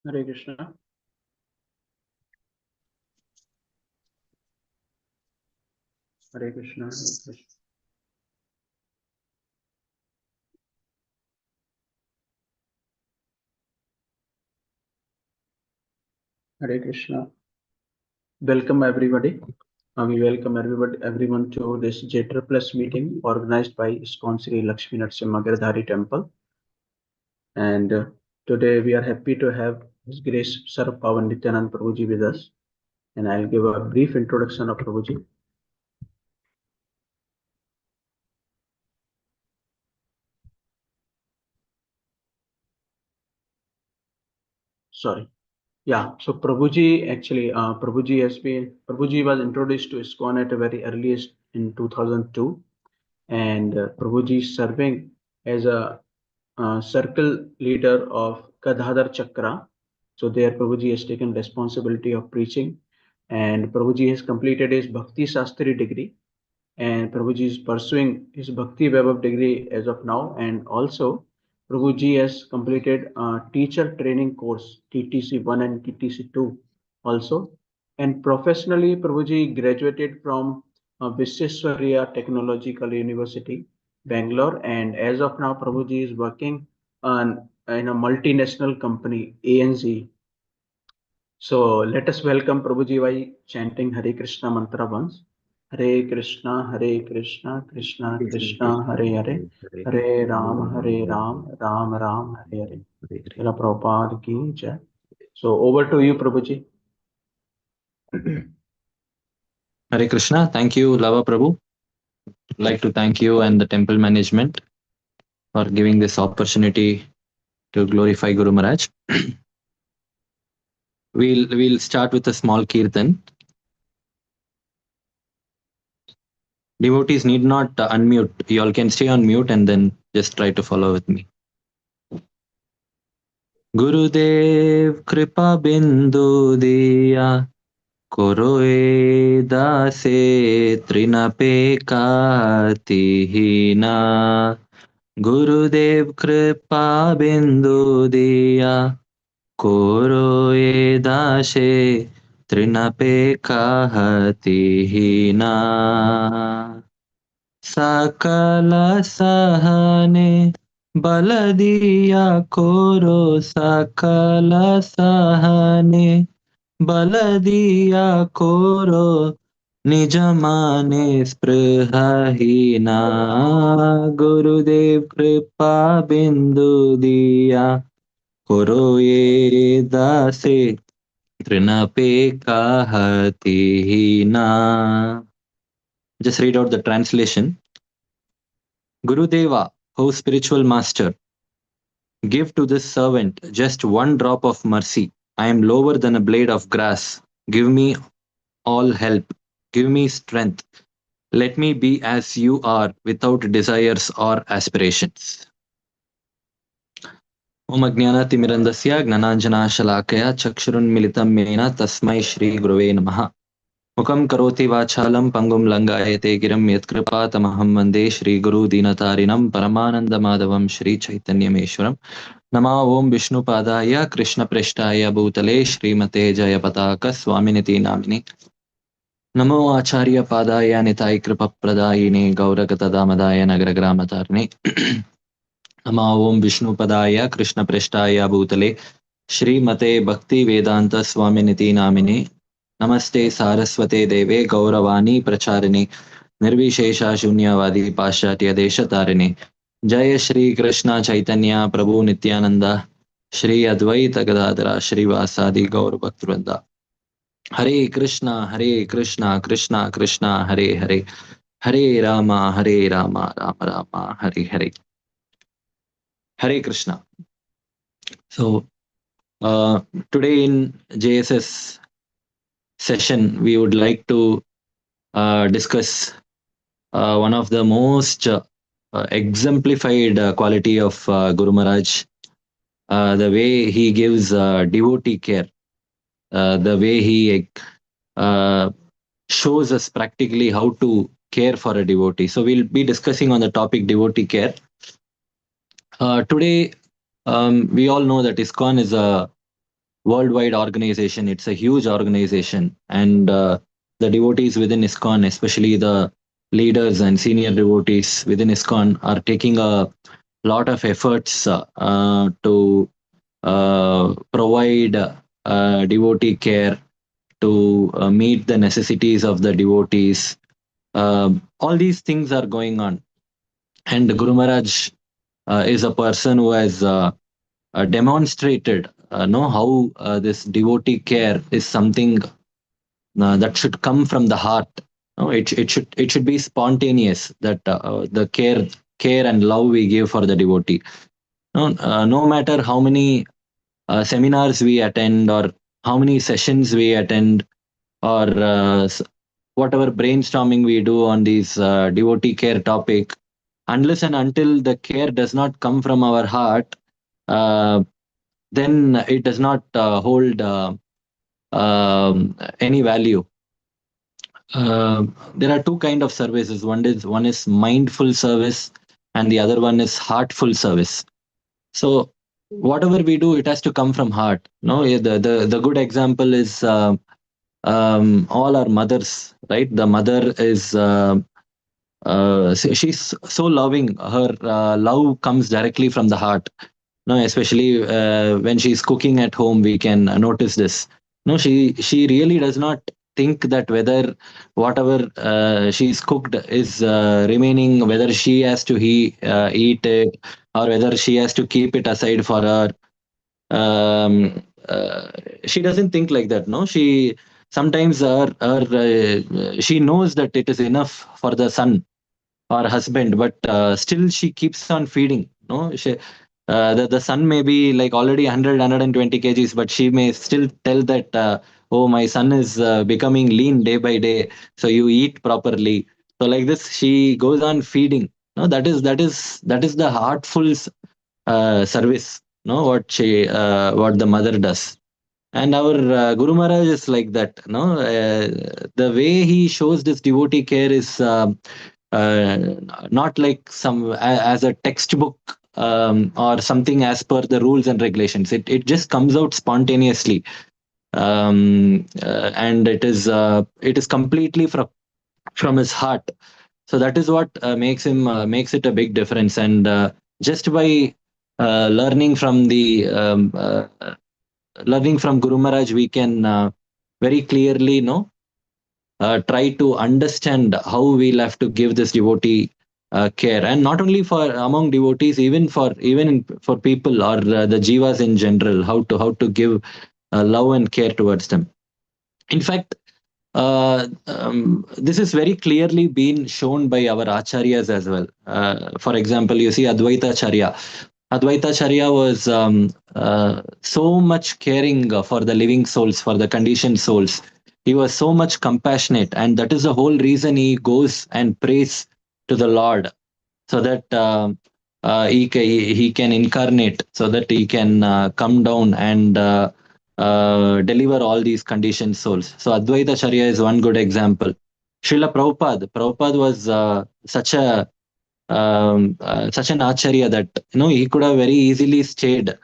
Hare Krishna. Hare Krishna. Hare Krishna. Hare Krishna. Welcome everybody. We welcome everyone to this J Plus meeting organized by Iskcon Sri Lakshmi Narasimha Giridhari Temple. And today we are happy to have His Grace Sarvapavana Nityananda Prabhuji with us. And I'll give a brief introduction of Prabhuji. Sorry. Yeah, so Prabhuji actually, Prabhuji was introduced to Iskcon at a very earliest in 2002, and Prabhuji is serving as a circle leader of Gadadhar Chakra. So there Prabhuji has taken responsibility of preaching, and Prabhuji has completed his Bhakti Shastri degree, and Prabhuji is pursuing his Bhakti Vaibhav degree as of now, and also Prabhuji has completed a teacher training course TTC 1 and TTC 2 also, and professionally Prabhuji graduated from Visvesvaraya Technological University, Bangalore, and as of now Prabhuji is working on in a multinational company ANZ. So let us welcome Prabhuji by chanting Hare Krishna mantra once. Hare Krishna, Krishna Krishna, Hare Hare, Hare Ram, Ram Ram, Hare Hare. Srila Prabhupada ki jai. So over to you, Prabhuji. Hare Krishna. Thank you, Lava Prabhu. I'd like to thank you and the temple management for giving this opportunity to glorify Guru Maharaj. We'll start with a small kirtan. Devotees need not unmute. You all can stay on mute and then just try to follow with me. Gurudev Kripa Bindu Diya Koroe Dase Trinape Katihina Gurudev Kripa Bindu Diya Koroe Dase Trinape Katihina Sakala Sahane Baladiya Koro Sakala Sahane Baladiya Koro Nijamane Sprihahina Gurudev Kripa Bindu Diya Koro Ye Dase Trinape Kahatina. Just read out the translation. Gurudeva, O spiritual master, give to this servant just one drop of mercy. I am lower than a blade of grass. Give me all help. Give me strength. Let me be as you are without desires or aspirations. Om Ajnanatimirandasya Gnananjana Shalakaya Chakshurunmilitam Mena Tasmai Shri Guruve Namaha. Mukam karoti vachalam pangum langayate giram yatkripātamaham vande Shri Guru Dinatarinam Paramananda Madhavam Shri Chaitanyameshwaram. Nama Om Vishnu Padaya Krishna Preshtaya Bhutale Srimate Jayapataka Swaminiti Namini. Namo Acharya Padaya Nitai Kripa Pradayine Gauragata Damadaya Nagragramatarne. Nama Om Vishnu Padaya Krishna Preshtaya Bhutale Srimate Bhakti Vedanta Swaminiti Namini. Namaste Saraswate Deve Gauravani Pracharini Nirvishesha Shunyavadi Pashatya Deshatarine Jaya Shri Krishna Chaitanya Prabhu Nityananda Shri Advaita Gadadara Shri Vasadi Gaur Bhaktivinoda. Hare Krishna Krishna Krishna Hare Hare Hare Rama Rama Rama Hare Hare. Hare Krishna. So today in JSS session we would like to discuss one of the most exemplified quality of Guru Maharaj, the way he gives devotee care, the way he shows us practically how to care for a devotee. So we'll be discussing on the topic devotee care. Today, we all know that Iskcon is a worldwide organization. It's a huge organization, and the devotees within ISKCON, especially the leaders and senior devotees within ISKCON, are taking a lot of efforts to provide devotee care, to meet the necessities of the devotees. All these things are going on, and Guru Maharaj is a person who has demonstrated know how this devotee care is something that should come from the heart. No, it should be spontaneous. That the care and love we give for the devotee. No, no matter how many seminars we attend, or how many sessions we attend, or whatever brainstorming we do on these devotee care topic, unless and until the care does not come from our heart, uh, then it does not hold any value. There are two kind of services. One is mindful service, and the other one is heartful service. So whatever we do, it has to come from heart. No, the good example is all our mothers, right? The mother is she's so loving. Her love comes directly from the heart. No, especially when she's cooking at home, we can notice this. No, she really does not think that whether whatever she's cooked is remaining, whether she has to eat it, or whether she has to keep it aside for her. She doesn't think like that. No, she sometimes she knows that it is enough for the son or husband, but still she keeps on feeding. No, the son may be like already 100 kgs, but she may still tell that oh, my son is becoming lean day by day, so you eat properly. So like this she goes on feeding. No, that is the heartful service. No, what the mother does. And our Guru Maharaj is like that. No, the way he shows this devotee care is uh, not like as a textbook, or something as per the rules and regulations. It just comes out spontaneously, and it is completely from his heart. So that is what makes it a big difference. And just by learning from Guru Maharaj, we can very clearly know try to understand how we'll have to give this devotee care, and not only for among devotees, even for people, or the jivas in general, how to give love and care towards them. In fact, this is very clearly been shown by our acharyas as well. For example, you see Advaita Charya was so much caring for the living souls, for the conditioned souls. He was so much compassionate, and that is the whole reason he goes and prays to the Lord, so that he can incarnate, so that he can come down and deliver all these conditioned souls. So Advaita Charya is one good example. Srila Prabhupada was such an acharya that he could have very easily stayed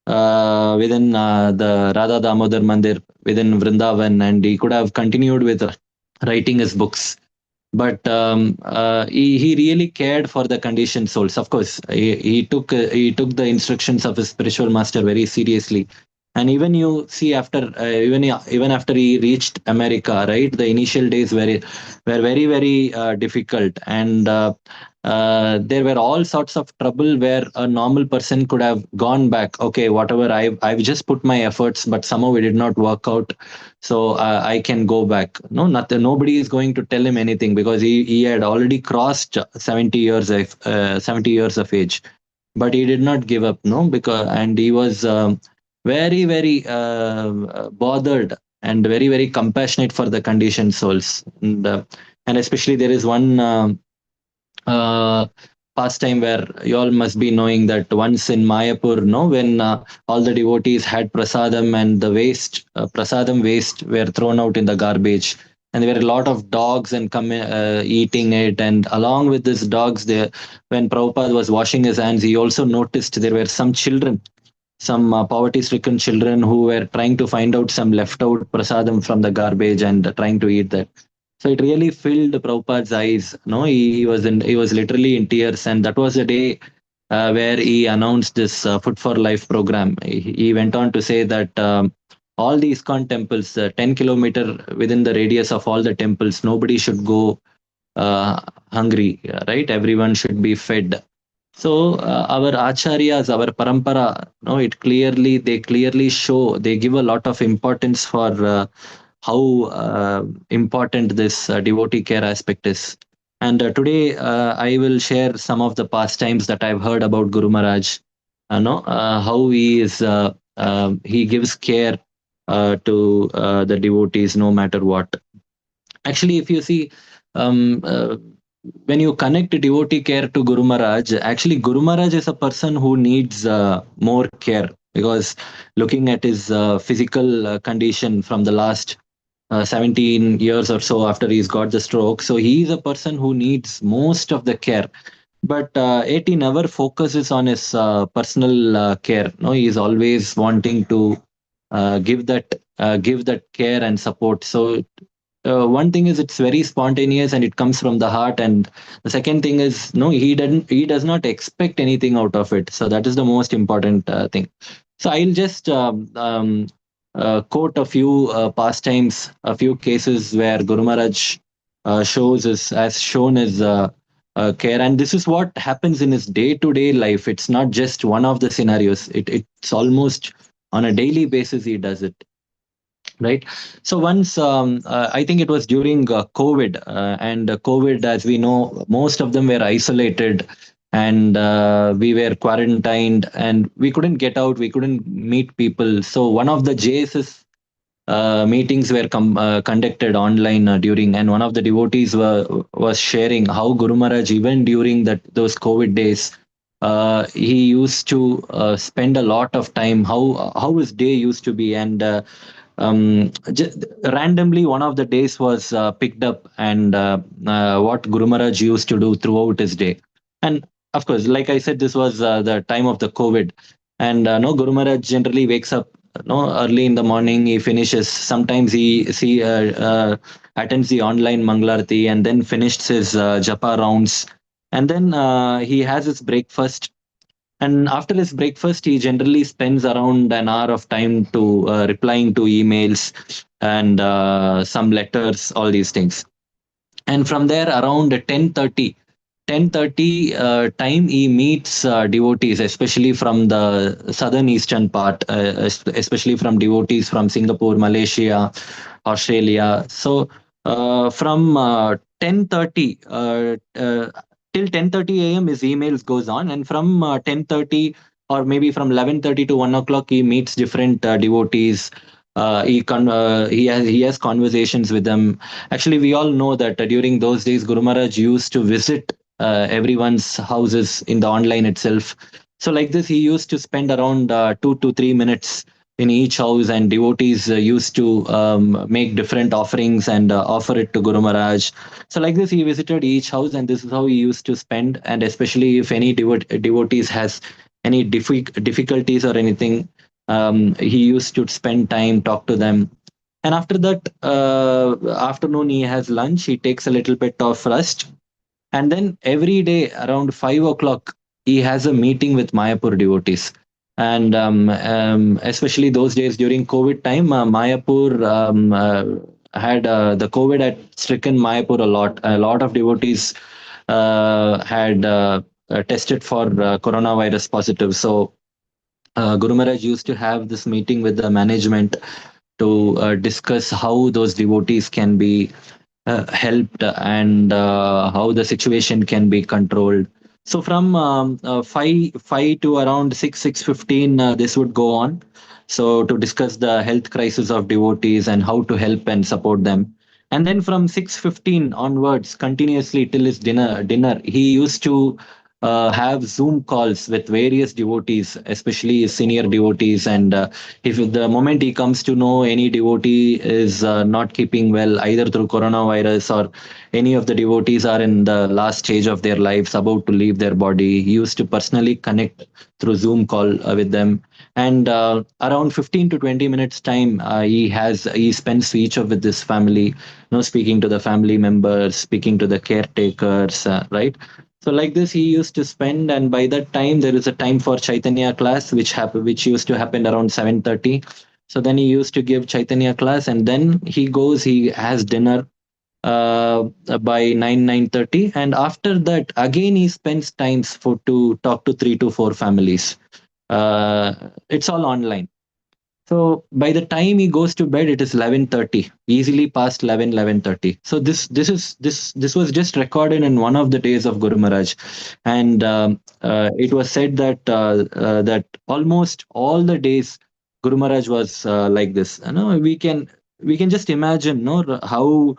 within the Radha Damodar Mandir within Vrindavan, and he could have continued with writing his books. But he really cared for the conditioned souls. Of course, he took the instructions of his spiritual master very seriously. And even you see, after even after he reached America, right? The initial days were very very difficult, and there were all sorts of trouble where a normal person could have gone back. Okay, whatever, I've just put my efforts, but somehow it did not work out, so I can go back. No, nothing. Nobody is going to tell him anything, because he had already crossed 70 years of age. But he did not give up. No, and he was very very bothered and very very compassionate for the conditioned souls. And especially there is one uh, pastime where you all must be knowing, that once in Mayapur, no, when all the devotees had prasadam, and the prasadam waste were thrown out in the garbage, and there were a lot of dogs and eating it. And along with these dogs, there, when Prabhupada was washing his hands, he also noticed there were some children. some poverty-stricken children who were trying to find out some left-out prasadam from the garbage and trying to eat that. So it really filled Prabhupada's eyes. No, he was literally in tears, and that was the day where he announced this Food for Life program. He went on to say that all the Iskcon temples, 10-kilometer within the radius of all the temples, nobody should go uh, hungry, right? Everyone should be fed. So our acharyas, our parampara, no, they clearly show, they give a lot of importance for how important this devotee care aspect is. And today I will share some of the pastimes that I've heard about Guru Maharaj. How he gives care to the devotees no matter what. Actually, if you see, um, uh, when you connect devotee care to Guru Maharaj, actually Guru Maharaj is a person who needs more care, because looking at his physical condition from the last 17 years or so after he's got the stroke, so he is a person who needs most of the care. But yet he never focuses on his personal care. No, he is always wanting to give that care and support. So one thing is it's very spontaneous and it comes from the heart, and the second thing is, no, he does not expect anything out of it. So that is the most important thing. So I'll just quote a few pastimes, a few cases where Guru Maharaj has shown his care, and this is what happens in his day-to-day life. It's not just one of the scenarios. It's almost on a daily basis he does it, right? So once, I think it was during COVID, and COVID, as we know, most of them were isolated, and we were quarantined, and we couldn't get out, we couldn't meet people. So one of the JSS meetings were conducted online during, and one of the devotees was sharing how Guru Maharaj, even during those COVID days, he used to spend a lot of time, how his day used to be. And randomly one of the days was picked up, and what Guru Maharaj used to do throughout his day. And of course, like I said, this was the time of the COVID, and no, Guru Maharaj generally wakes up, no, early in the morning. He finishes, sometimes attends the online Mangalarti, and then finished his japa rounds, and then he has his breakfast. And after his breakfast, he generally spends around an hour of time to replying to emails and some letters, all these things. And from there, around 10:30 time, he meets devotees, especially from the southern eastern part, especially from devotees from Singapore, Malaysia, Australia. So from 10:30 till 10:30 a.m. his emails goes on, and from 10:30, or maybe from 11:30 to 1 o'clock, he meets different devotees. He has conversations with them. Actually, we all know that during those days, Guru Maharaj used to visit everyone's houses in the online itself. So like this, he used to spend around 2 to 3 minutes in each house, and devotees used to make different offerings and offer it to Guru Maharaj. So like this, he visited each house, and this is how he used to spend. And especially if any devotees has any difficulties or anything, he used to spend time, talk to them. And after that, afternoon, he has lunch, he takes a little bit of rest, and then every day around 5 o'clock, he has a meeting with Mayapur devotees. And especially those days during COVID time, Mayapur had the COVID had stricken Mayapur a lot. A lot of devotees had tested for coronavirus positive. So Guru Maharaj used to have this meeting with the management to discuss how those devotees can be helped, and how the situation can be controlled. So from 5 to around 6:15, this would go on. So to discuss the health crisis of devotees and how to help and support them. And then from 6:15 onwards, continuously till his dinner, he used to have Zoom calls with various devotees, especially senior devotees. And if the moment he comes to know any devotee is not keeping well, either through coronavirus or any of the devotees are in the last stage of their lives, about to leave their body, he used to personally connect through Zoom call with them. And around 15 to 20 minutes time, he spends each of with this family, speaking to the family members, speaking to the caretakers, right? So like this, he used to spend, and by that time, there is a time for Chaitanya class, which used to happen around 7:30. So then he used to give Chaitanya class, and then he has dinner uh, by 9:30, and after that, again he spends times for to talk to 3 to 4 families. Uh, it's all online. So by the time he goes to bed, it is 11:30, easily past 11:30. So this was just recorded in one of the days of Guru Maharaj, and it was said that almost all the days Guru Maharaj was like this. We can just imagine, no, how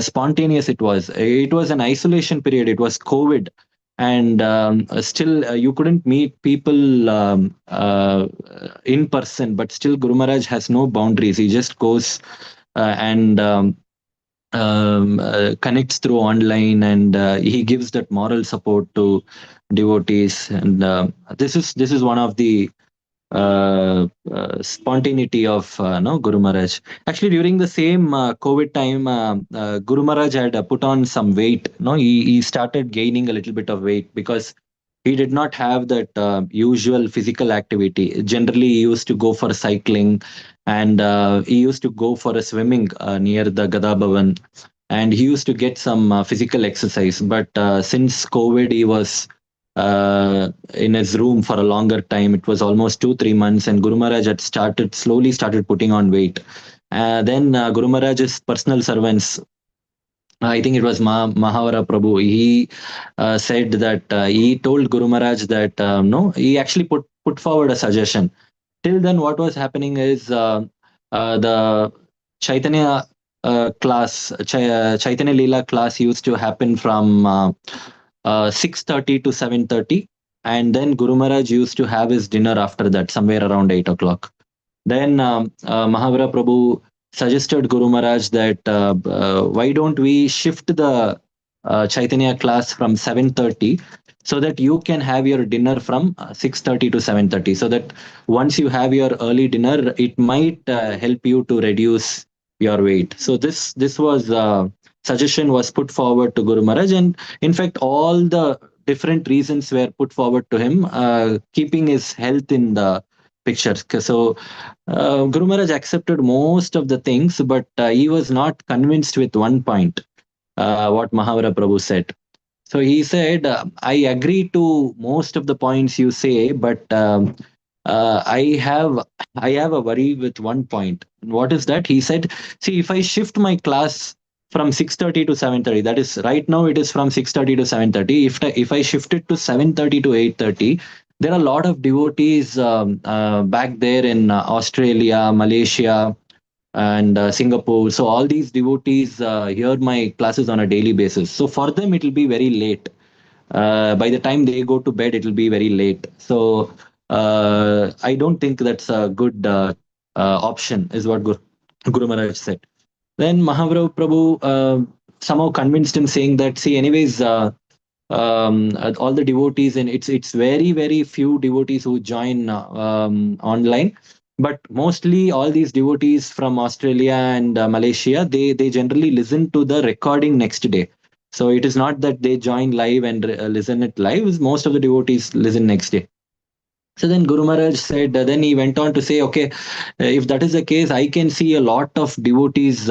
spontaneous it was. It was an isolation period. It was COVID, and still you couldn't meet people in person, but still Guru Maharaj has no boundaries. He just goes and connects through online, and he gives that moral support to devotees. And this is one of the spontaneity of no Guru Maharaj. Actually, during the same COVID time, Guru Maharaj had put on some weight. No, he started gaining a little bit of weight because he did not have that usual physical activity. Generally, he used to go for cycling, and he used to go for a swimming near the Gada Bhavan, and he used to get some physical exercise. But since COVID, he was in his room for a longer time. It was almost 2 3 months, and Guru Maharaj had slowly started putting on weight. Then Guru Maharaj's personal servants, I think it was Mahavara He said that he told Guru Maharaj that no, he actually put forward a suggestion. Till then, what was happening is the Chaitanya Chaitanya Leela class used to happen from 6:30 to 7:30, and then Guru Maharaj used to have his dinner after that, somewhere around 8 o'clock. Then Mahavara Prabhu suggested Guru Maharaj that why don't we shift the Chaitanya class from 7:30, so that you can have your dinner from 6:30 to 7:30. So that once you have your early dinner, it might help you to reduce your weight. So this was suggestion was put forward to Guru Maharaj, and in fact, all the different reasons were put forward to him, keeping his health in the picture. So Guru Maharaj accepted most of the things, but he was not convinced with one point, what Mahavara Prabhu said. So he said, I agree to most of the points you say, but uh, I have I have a worry with one point. What is that? He said, see, if I shift my class from 6:30 to 7:30, that is right now it is from 6:30 to 7:30. If I shift it to 7:30 to 8:30, there are a lot of devotees back there in Australia, Malaysia, and Singapore. So all these devotees hear my classes on a daily basis. So for them, it will be very late. By the time they go to bed, it will be very late. So I don't think that's a good option, is what Guru Maharaj said. Then Mahavra Prabhu somehow convinced him, saying that, see, anyways, all the devotees, and it's very few devotees who join online, but mostly all these devotees from Australia and Malaysia, they generally listen to the recording next day. So it is not that they join live and listen it live. Most of the devotees listen next day. So then Guru Maharaj said, then he went on to say, okay, if that is the case, I can see a lot of devotees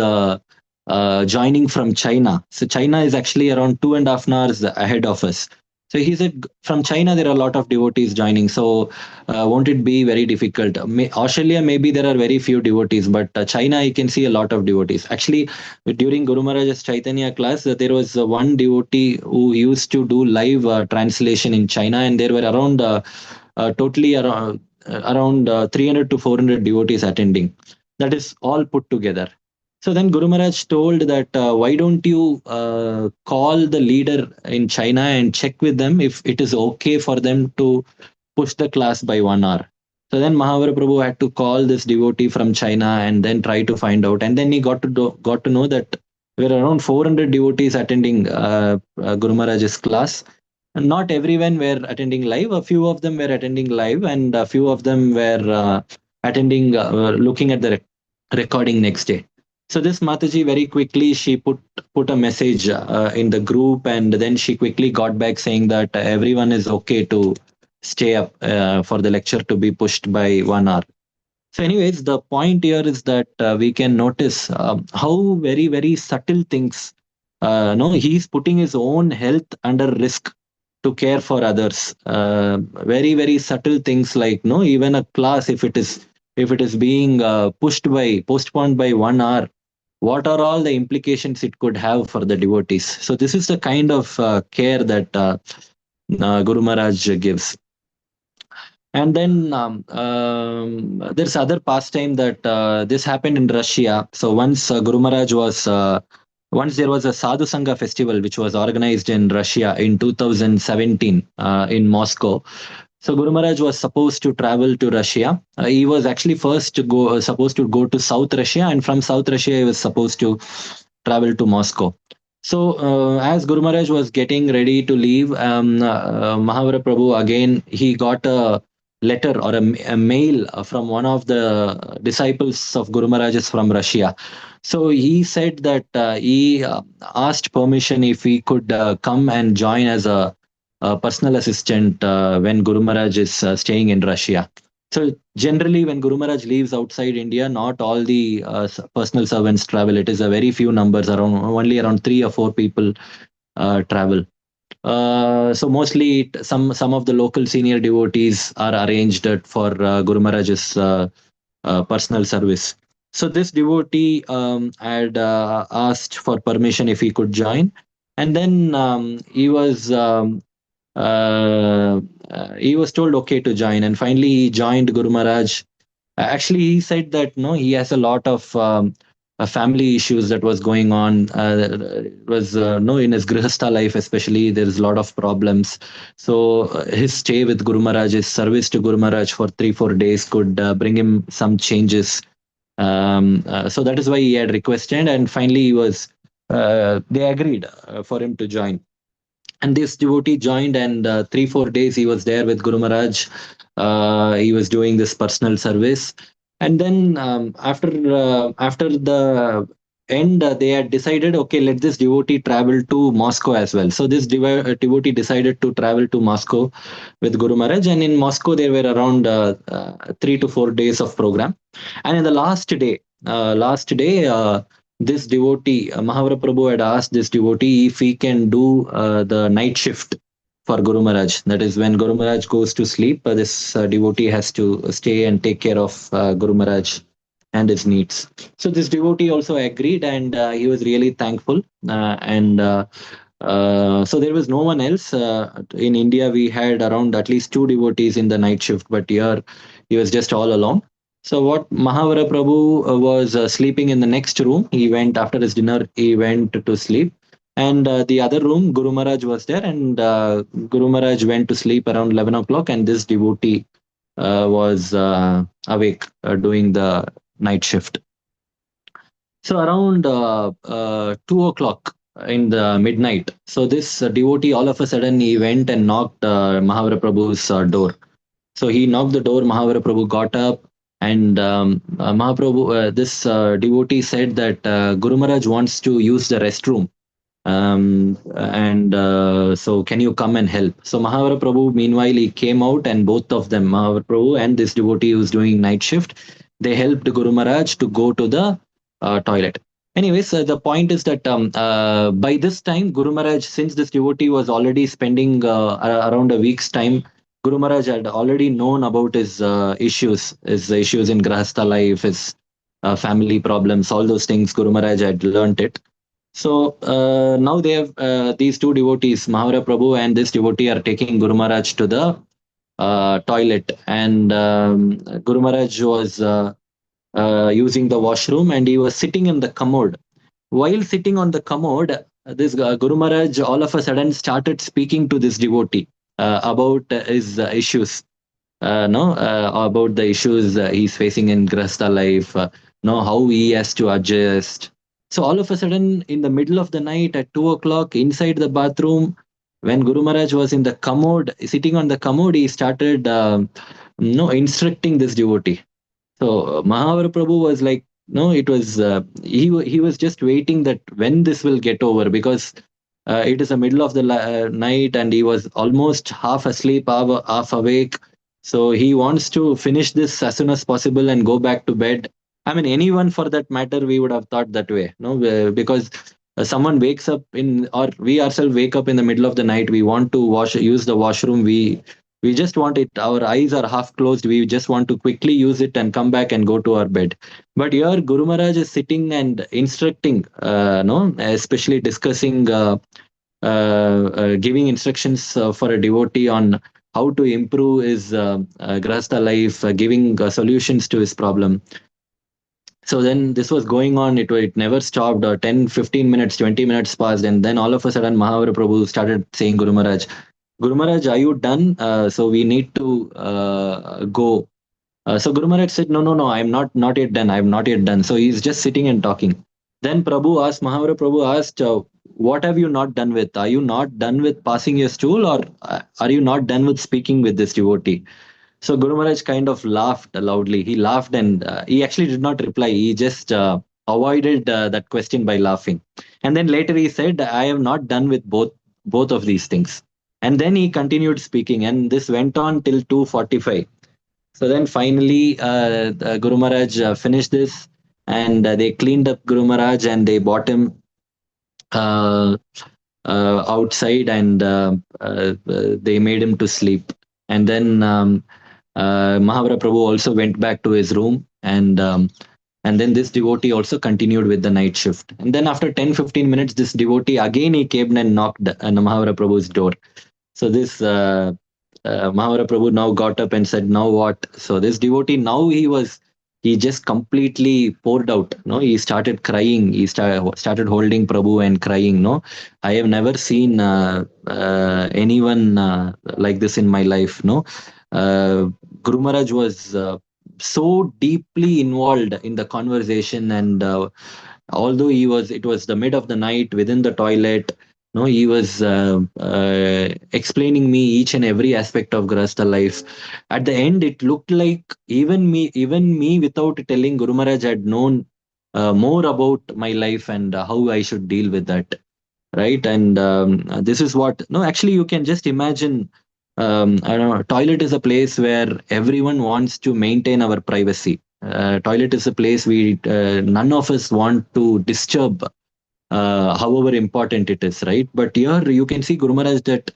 joining from China. So China is actually around 2.5 hours ahead of us. So he said, from China, there are a lot of devotees joining. So won't it be very difficult? Australia, maybe there are very few devotees, but China, I can see a lot of devotees. Actually, during Guru Maharaj's Chaitanya class, there was one devotee who used to do live translation in China, and there were around totally around 300 to 400 devotees attending. That is all put together. So then Guru Maharaj told that why don't you call the leader in China and check with them if it is okay for them to push the class by 1 hour. So then Mahaprabhu had to call this devotee from China and then try to find out. And then he got to know that there were around 400 devotees attending Guru Maharaj's class. And not everyone were attending live. A few of them were attending live, and a few of them were attending, looking at the recording next day. So this Mataji very quickly she put a message in the group, and then she quickly got back saying that everyone is okay to stay up for the lecture to be pushed by 1 hour. So, anyways, the point here is that we can notice how very subtle things. No, he's putting his own health under risk to care for others. Very subtle things like no, even a class if it is being postponed by 1 hour, what are all the implications it could have for the devotees? So this is the kind of care that Guru Maharaj gives. And then there's other pastime that this happened in Russia. So once Guru Maharaj was once there was a Sadhu Sangha festival which was organized in Russia in 2017 in Moscow. So Guru Maharaj was supposed to travel to Russia. He was actually first to go supposed to go to South Russia, and from South Russia he was supposed to travel to Moscow. So as Guru Maharaj was getting ready to leave, Mahaprabhu again he got a letter or a mail from one of the disciples of Guru Maharaj from Russia. So he said that he asked permission if he could come and join as a personal assistant when Guru Maharaj is staying in Russia. So generally, when Guru Maharaj leaves outside India, not all the personal servants travel. It is a very few numbers, around only around 3 or 4 people travel. So mostly some of the local senior devotees are arranged for Guru Maharaj's personal service. So this devotee had asked for permission if he could join, and then he was told okay to join, and finally he joined Guru Maharaj. Actually, he said that no, he has a lot of family issues that was going on. It was no in his grihastha life, especially there is a lot of problems. So his stay with Guru Maharaj, his service to Guru Maharaj for 3-4 days could bring him some changes. So that is why he had requested, and finally he was. They agreed for him to join. And this devotee joined, and 3-4 days he was there with Guru Maharaj. He was doing this personal service, and then after the end, they had decided, okay, let this devotee travel to Moscow as well. So this devotee decided to travel to Moscow with Guru Maharaj, and in Moscow there were around 3 to 4 days of program, and in the last day. This devotee, Mahaprabhu had asked this devotee if he can do the night shift for Guru Maharaj. That is, when Guru Maharaj goes to sleep, this devotee has to stay and take care of Guru Maharaj and his needs. So this devotee also agreed, and he was really thankful. So there was no one else. In India, we had around at least 2 devotees in the night shift, but here he was just all alone. So what Mahaprabhu was sleeping in the next room. He went after his dinner. He went to sleep, and the other room, Guru Maharaj was there, and Guru Maharaj went to sleep around 11 o'clock, and this devotee was awake doing the night shift. So around 2 o'clock in the midnight, so this devotee all of a sudden he went and knocked Mahaprabhu's door. So he knocked the door. Mahaprabhu got up, and this devotee said that Guru Maharaj wants to use the restroom, and so can you come and help? So Mahaprabhu, meanwhile, he came out, and both of them, Mahaprabhu and this devotee who's doing night shift, they helped Guru Maharaj to go to the toilet. Anyways, the point is that by this time, Guru Maharaj, since this devotee was already spending around a week's time, Guru Maharaj had already known about his issues in Grahastha life, his family problems, all those things. Guru Maharaj had learnt it. So now they have these 2 devotees, Mahaprabhu and this devotee, are taking Guru Maharaj to the toilet, and Guru Maharaj was using the washroom, and he was sitting in the commode. While sitting on the commode, this Guru Maharaj all of a sudden started speaking to this devotee about his issues. No, about the issues he's facing in Grasta life, no, how he has to adjust. So all of a sudden, in the middle of the night at 2 o'clock, inside the bathroom, when Guru Maharaj was in the commode, sitting on the commode, he started, no, instructing this devotee. So Mahaprabhu was like, no, it was he was just waiting that when this will get over, because it is the middle of the night and he was almost half asleep, half awake. So he wants to finish this as soon as possible and go back to bed. I mean, anyone for that matter, we would have thought that way, no, because someone wakes up in, or we ourselves wake up in the middle of the night. We want to use the washroom. We just want it, our eyes are half closed, we just want to quickly use it and come back and go to our bed. But here Guru Maharaj is sitting and instructing, no, especially discussing, giving instructions for a devotee on how to improve his grasta life, giving solutions to his problem. So then this was going on, it never stopped. 10, 15 minutes, 20 minutes passed, and then all of a sudden Mahavira Prabhu started saying, Guru Maharaj, are you done? So we need to go. So Guru Maharaj said, no, no, no, I'm not yet done. I'm not yet done. So he's just sitting and talking. Then Mahavira Prabhu asked, what have you not done with? Are you not done with passing your stool, or are you not done with speaking with this devotee? So Guru Maharaj kind of laughed loudly. He laughed, and he actually did not reply. He just avoided that question by laughing. And then later he said, I have not done with both of these things. And then he continued speaking, and this went on till 2:45. So then finally, the Guru Maharaj finished this, and they cleaned up Guru Maharaj and they brought him uh, outside, and they made him to sleep. And then Mahavira Prabhu also went back to his room, and then this devotee also continued with the night shift. And then after 10-15 minutes, this devotee again he came and knocked on Mahavira Prabhu's door. So this Mahavira Prabhu now got up and said, "Now what?" So this devotee, now he just completely poured out. No, he started crying. He started holding Prabhu and crying. No, I have never seen anyone like this in my life. No, Guru Maharaj was so deeply involved in the conversation, and although it was the mid of the night within the toilet, no, he was explaining me each and every aspect of grasta life. At the end, it looked like even me without telling, Guru Maharaj had known more about my life and how I should deal with that, right? And this is what, no, actually you can just imagine, I don't know, toilet is a place where everyone wants to maintain our privacy. Toilet is a place we none of us want to disturb, however important it is, right? But here you can see Guru Maharaj that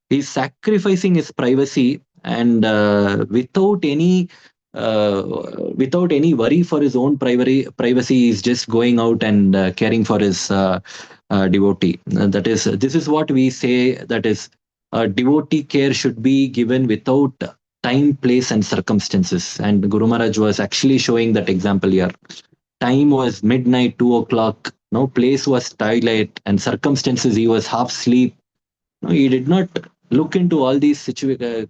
he's sacrificing his privacy, and uh, without any worry for his own privacy, he's just going out and caring for his devotee. That is, this is what we say, that is, devotee care should be given without time, place, and circumstances. And Guru Maharaj was actually showing that example here. Time was midnight, 2 o'clock. No, place was twilight, and circumstances, he was half asleep. No, he did not look into all these situations.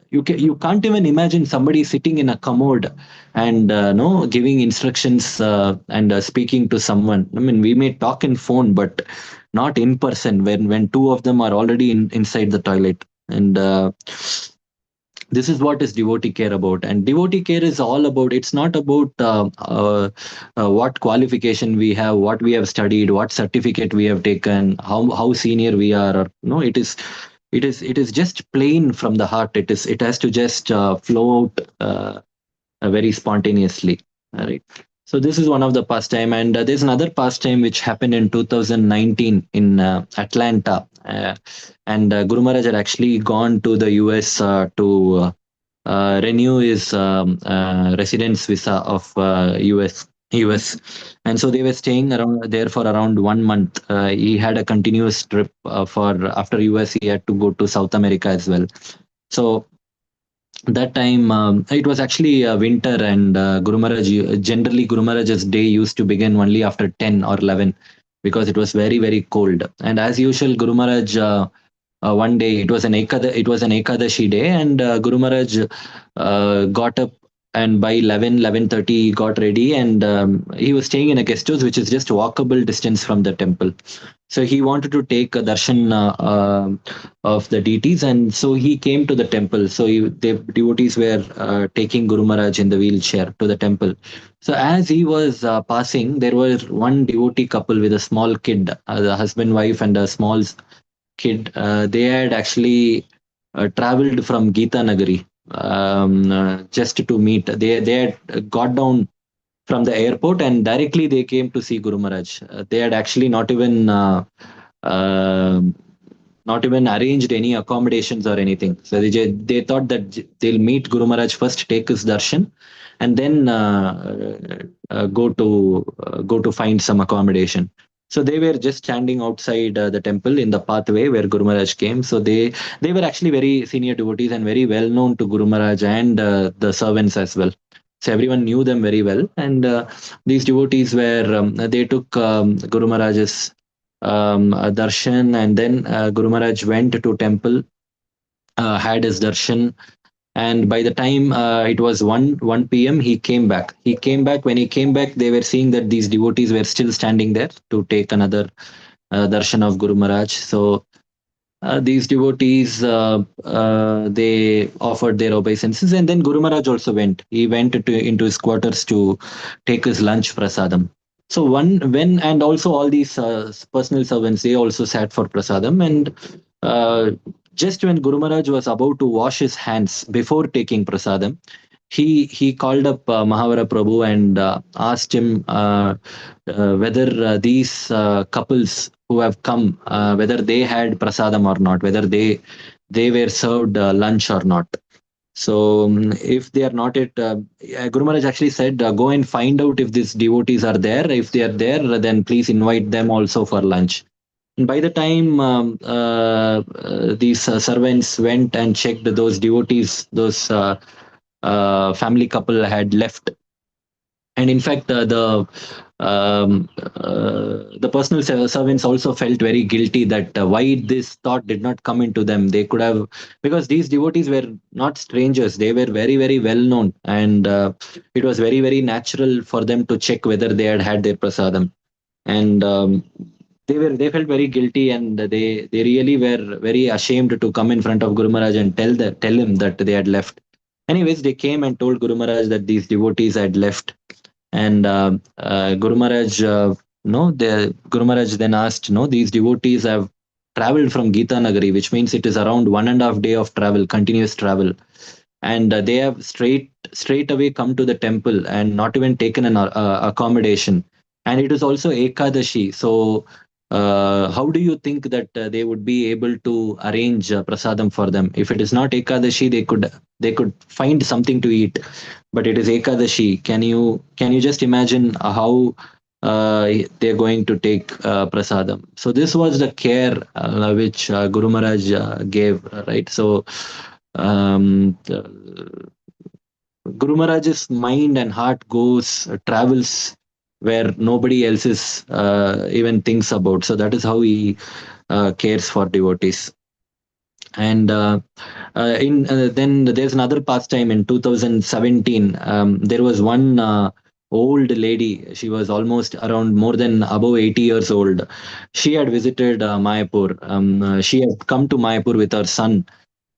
You can't even imagine somebody sitting in a commode and no, giving instructions and speaking to someone. I mean, we may talk in phone, but not in person. When two of them are already inside the toilet, and this is what is devotee care about. And devotee care is all about, it's not about what qualification we have, what we have studied, what certificate we have taken, how senior we are, or no, it is just plain from the heart. It has to just flow out very spontaneously, right? So this is one of the pastime, and there's another pastime which happened in 2019 in Atlanta, and Guru Maharaj had actually gone to the US to renew his residence visa of US, and so they were staying around there for around 1 month. He had a continuous trip for after US. He had to go to South America as well. So that time it was actually winter, and Guru Maharaj, generally Guru Maharaj's day used to begin only after 10 or 11, because it was very very cold. And as usual, Guru Maharaj, one day it was an Ekadashi day, and Guru Maharaj got up, and by 11:30 he got ready, and he was staying in a guest house which is just walkable distance from the temple. So he wanted to take a darshan of the deities, and so he came to the temple. So the devotees were taking Guru Maharaj in the wheelchair to the temple. So as he was passing, there was one devotee couple with a small kid, the husband, wife, and a small kid. They had actually traveled from Gita Nagari, just to meet. They had got down from the airport and directly they came to see Guru Maharaj. They had actually uh, not even arranged any accommodations or anything. So they thought that they'll meet Guru Maharaj first, take his darshan, and then go to find some accommodation. So they were just standing outside the temple in the pathway where Guru Maharaj came. So they were actually very senior devotees and very well known to Guru Maharaj and the servants as well. So everyone knew them very well, and these devotees were they took Guru Maharaj's darshan, and then Guru Maharaj went to temple, had his darshan, and by the time it was 1 p.m. he came back. When he came back, they were seeing that these devotees were still standing there to take another darshan of Guru Maharaj. So these devotees they offered their obeisances, and then Guru Maharaj also went. He went into his quarters to take his lunch prasadam. So and also all these personal servants, they also sat for prasadam. And uh, just when Guru Maharaj was about to wash his hands before taking prasadam, he called up Mahaprabhu and asked him whether these couples who have come, whether they had prasadam or not, whether they were served lunch or not. So if they are not at, Guru Maharaj actually said, go and find out if these devotees are there. If they are there, then please invite them also for lunch. And by the time these servants went and checked, those devotees, those family couple had left. And in fact, the personal servants also felt very guilty that why this thought did not come into them. They could have, because these devotees were not strangers, they were very very well known, and it was very very natural for them to check whether they had their prasadam. And they felt very guilty, and they really were very ashamed to come in front of Guru Maharaj and tell him that they had left. Anyways, they came and told Guru Maharaj that these devotees had left. And Guru Maharaj, no, Guru Maharaj then asked, no, these devotees have traveled from Gita Nagari, which means it is around 1.5 day of travel, continuous travel, and they have straight away come to the temple and not even taken an accommodation. And it is also Ekadashi, so how do you think that they would be able to arrange prasadam for them? If it is not Ekadashi, they could find something to eat, but it is Ekadashi. Can you just imagine how they're going to take prasadam? So this was the care which Guru Maharaj gave, right? So Guru Maharaj's mind and heart travels where nobody else is even thinks about. So that is how he cares for devotees. And in then there's another pastime in 2017. There was one old lady. She was almost around more than above 80 years old. She had visited Mayapur. She had come to Mayapur with her son.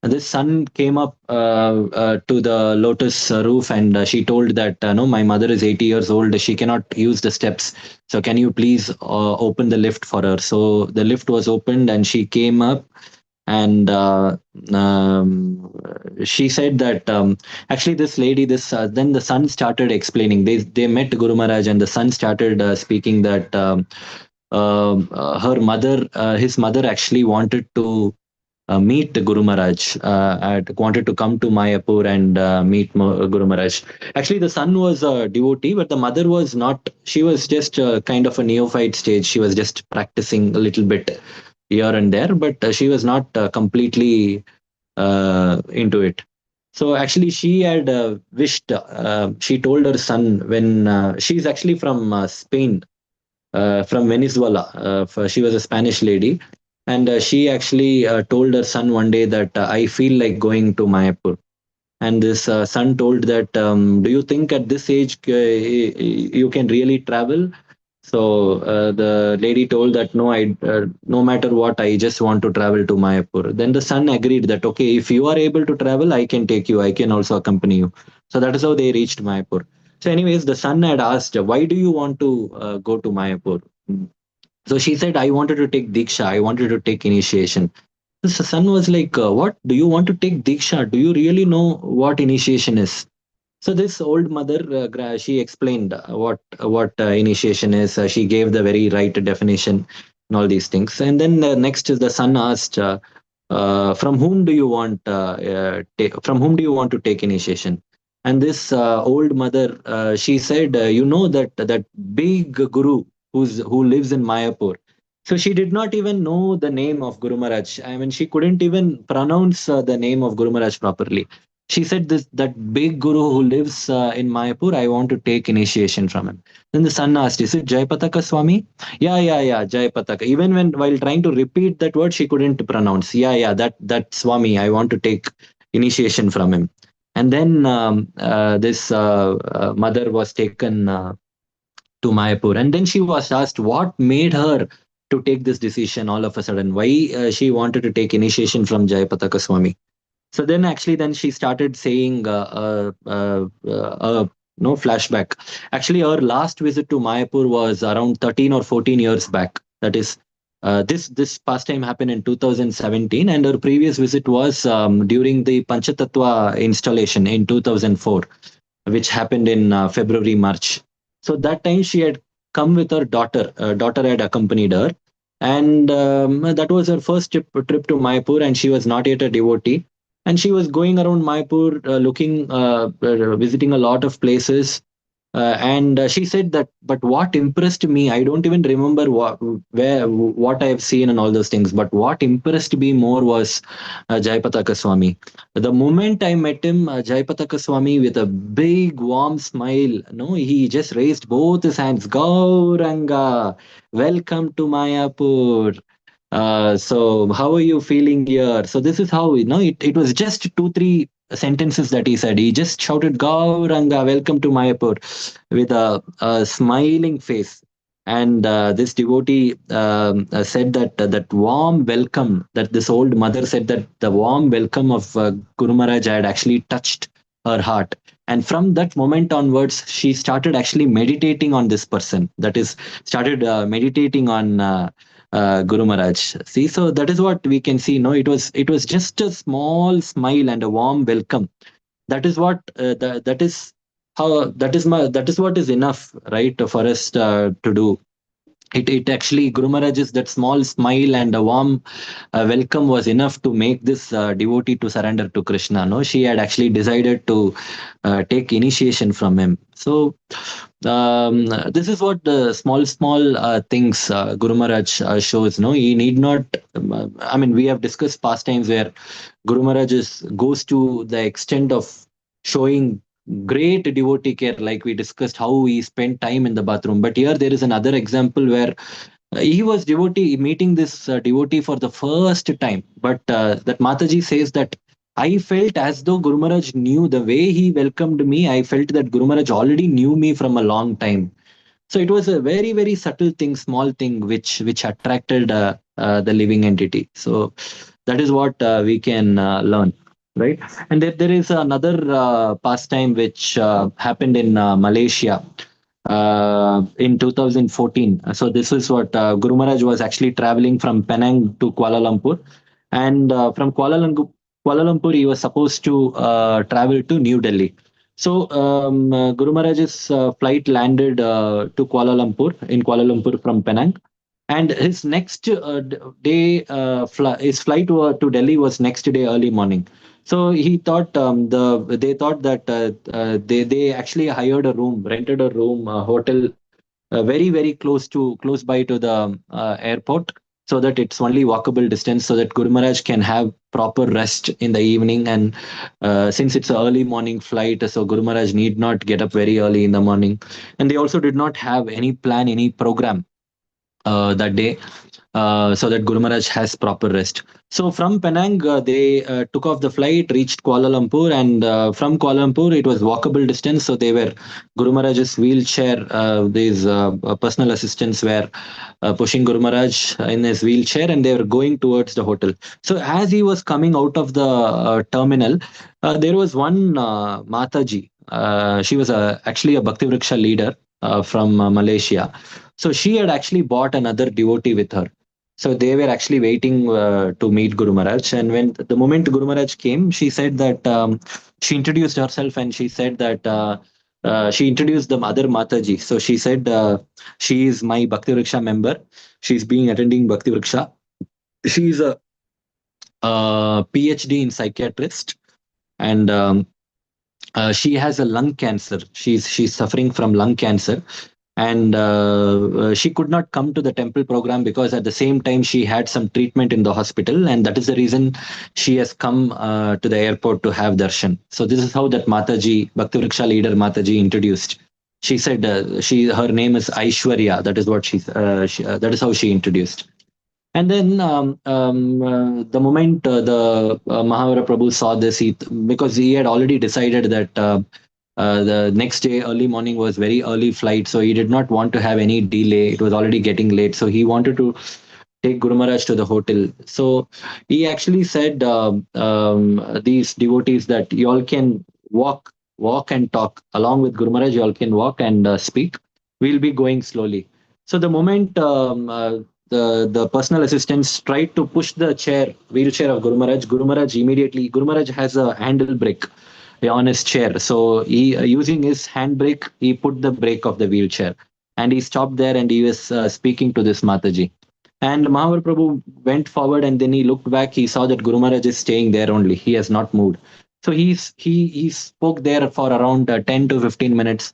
And this son came up to the lotus roof, and she told that, no, my mother is 80 years old. She cannot use the steps. So can you please open the lift for her? So the lift was opened and she came up, and she said that actually this lady, then the son started explaining. They met Guru Maharaj, and the son started speaking that his mother actually wanted to meet the Guru Maharaj, wanted to come to Mayapur and meet Guru Maharaj. Actually, the son was a devotee, but the mother was not. She was just kind of a neophyte stage. She was just practicing a little bit here and there, but she was not completely into it. So actually, she had wished. She told her son when she's actually from Spain, from Venezuela. She was a Spanish lady, and she actually told her son one day that I feel like going to Mayapur. And this son told that, do you think at this age you can really travel? So the lady told that no, no matter what, I just want to travel to Mayapur. Then the son agreed that okay, if you are able to travel, I can take you. I can also accompany you. So that is how they reached Mayapur. So, anyways, the son had asked, "Why do you want to go to Mayapur?" So she said, "I wanted to take diksha. I wanted to take initiation." The son was like, "What? Do you want to take diksha? Do you really know what initiation is?" So this old mother, she explained what initiation is. She gave the very right definition and all these things. And then next, the son asked, "From whom do you want? From whom do you want to take initiation?" And this old mother, she said, "You know that big guru who lives in Mayapur." So she did not even know the name of Guru Maharaj. I mean, she couldn't even pronounce the name of Guru Maharaj properly. She said, "This that big guru who lives in Mayapur, I want to take initiation from him." Then the son asked, "Is it Jayapataka Swami?" "Yeah, yeah, yeah, Jayapataka." Even when while trying to repeat that word, she couldn't pronounce. "Yeah, yeah, that Swami, I want to take initiation from him." And then this mother was taken to Mayapur, and then she was asked what made her to take this decision all of a sudden. Why she wanted to take initiation from Jayapataka Swami? So then actually then she started saying no flashback. Actually, her last visit to Mayapur was around 13 or 14 years back. That is, this pastime happened in 2017, and her previous visit was during the Panchatattva installation in 2004, which happened in February, March. So that time she had come with her daughter. Daughter had accompanied her, and that was her first trip to Mayapur, and she was not yet a devotee, and she was going around Mayapur, visiting a lot of places. And she said that, but what impressed me, I don't even remember what I have seen and all those things. But what impressed me more was Jayapataka Swami. The moment I met him, Jayapataka Swami, with a big warm smile, no, he just raised both his hands. Gauranga, welcome to Mayapur. So how are you feeling here? So this is how, it was just two, three sentences that he said. He just shouted, Gauranga, welcome to Mayapur, with a smiling face. And this devotee said that that warm welcome, that this old mother said that the warm welcome of Guru Maharaj had actually touched her heart. And from that moment onwards, she started actually meditating on this person. That is, started meditating on Guru Maharaj. See, so that is what we can see. No, it was just a small smile and a warm welcome. That is what that is how that is what is enough, right, for us to do. It actually, Guru Maharaj's that small smile and a warm welcome was enough to make this devotee to surrender to Krishna. No, she had actually decided to take initiation from him. So this is what the small things Guru Maharaj shows. No, he need not. I mean, we have discussed pastimes where Guru Maharaj goes to the extent of showing great devotee care, like we discussed how he spent time in the bathroom. But here there is another example where he was devotee meeting this devotee for the first time. But that Mataji says that I felt as though Guru Maharaj knew the way he welcomed me. I felt that Guru Maharaj already knew me from a long time. So it was a very, very subtle thing, small thing, which attracted the living entity. So that is what we can learn, right? And there is another pastime which happened in Malaysia in 2014. So this is what Guru Maharaj was actually traveling from Penang to Kuala Lumpur, and from Kuala Lumpur he was supposed to travel to New Delhi. So Guru Maharaj's flight landed to Kuala Lumpur, in Kuala Lumpur from Penang, and his next day, his flight to Delhi was next day early morning. So he thought they thought that they actually hired a room, rented a room, a hotel, very close by to the airport. so that it's only walkable distance, so that Guru Maharaj can have proper rest in the evening. And since it's an early morning flight, so Guru Maharaj need not get up very early in the morning. And they also did not have any plan, any program that day, so that Guru Maharaj has proper rest. So from Penang, they took off the flight, reached Kuala Lumpur, and from Kuala Lumpur, it was walkable distance. So they were Guru Maharaj's wheelchair. These personal assistants were pushing Guru Maharaj in his wheelchair, and they were going towards the hotel. So as he was coming out of the terminal, there was one Mataji. She was actually a Bhakti Vriksha leader from Malaysia. So she had actually bought another devotee with her. So they were actually waiting to meet Guru Maharaj. And when the moment Guru Maharaj came, she said that she introduced herself, and she said that she introduced the other Mataji. So she said she is my Bhakti Vriksha member. She's been attending Bhakti Vriksha. She's a PhD in psychiatrist, and she has a lung cancer. She's suffering from lung cancer, and she could not come to the temple program because at the same time she had some treatment in the hospital, and that is the reason she has come to the airport to have darshan. So this is how that Mataji, Bhakti Vriksha leader Mataji, introduced. She said her name is Aishwarya. That is what that is how she introduced. And then the moment the Mahaprabhu saw this, because he had already decided that the next day early morning was very early flight, so he did not want to have any delay. It was already getting late, so he wanted to take Guru Maharaj to the hotel. So he actually said these devotees that you all can walk and talk along with Guru Maharaj. You all can walk and speak. We'll be going slowly. So the moment the personal assistants tried to push the wheelchair of Guru Maharaj immediately. Guru Maharaj has a handle brake on his chair. So he, using his handbrake, he put the brake of the wheelchair, and he stopped there, and he was speaking to this Mataji. And Mahaprabhu went forward, and then he looked back. He saw that Guru Maharaj is staying there only. He has not moved. So he spoke there for around 10 to 15 minutes.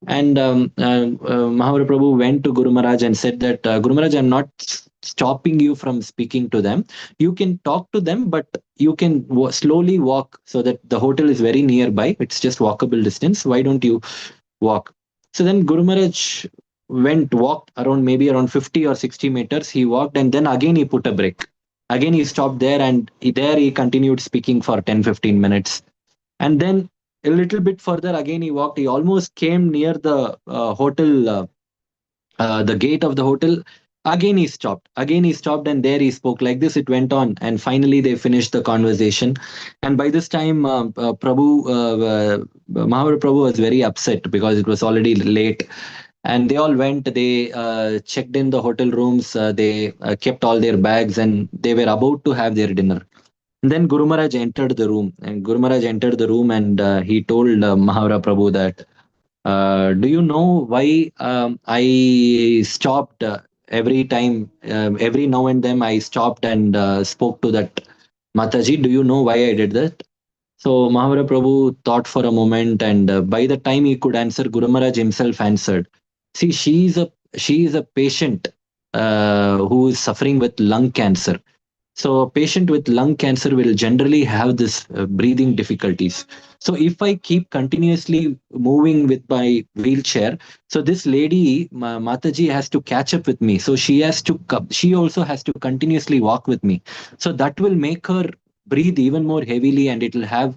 And Mahaprabhu went to Guru Maharaj and said that Guru Maharaj, I'm not stopping you from speaking to them. You can talk to them, but you can slowly walk, so that the hotel is very nearby. It's just walkable distance. Why don't you walk? So then Guru Maharaj walked around maybe around 50 or 60 meters. He walked, and then again he put a brake. Again he stopped there, and there he continued speaking for 10-15 minutes. And then a little bit further, again he walked. He almost came near the hotel, the gate of the hotel. Again he stopped. Again he stopped, and there he spoke. Like this, it went on, and finally they finished the conversation. And by this time, Mahaprabhu was very upset because it was already late. And they all went. They checked in the hotel rooms. They kept all their bags, and they were about to have their dinner. And then Guru Maharaj entered the room, and he told Mahaprabhu that, do you know why I stopped every time, every now and then I stopped and spoke to that Mataji? Do you know why I did that? So Mahaprabhu thought for a moment, and by the time he could answer, Guru Maharaj himself answered. See, she is a patient who is suffering with lung cancer. So a patient with lung cancer will generally have this breathing difficulties. So if I keep continuously moving with my wheelchair, so this lady, Mataji, has to catch up with me. So she also has to continuously walk with me. So that will make her breathe even more heavily, and it will have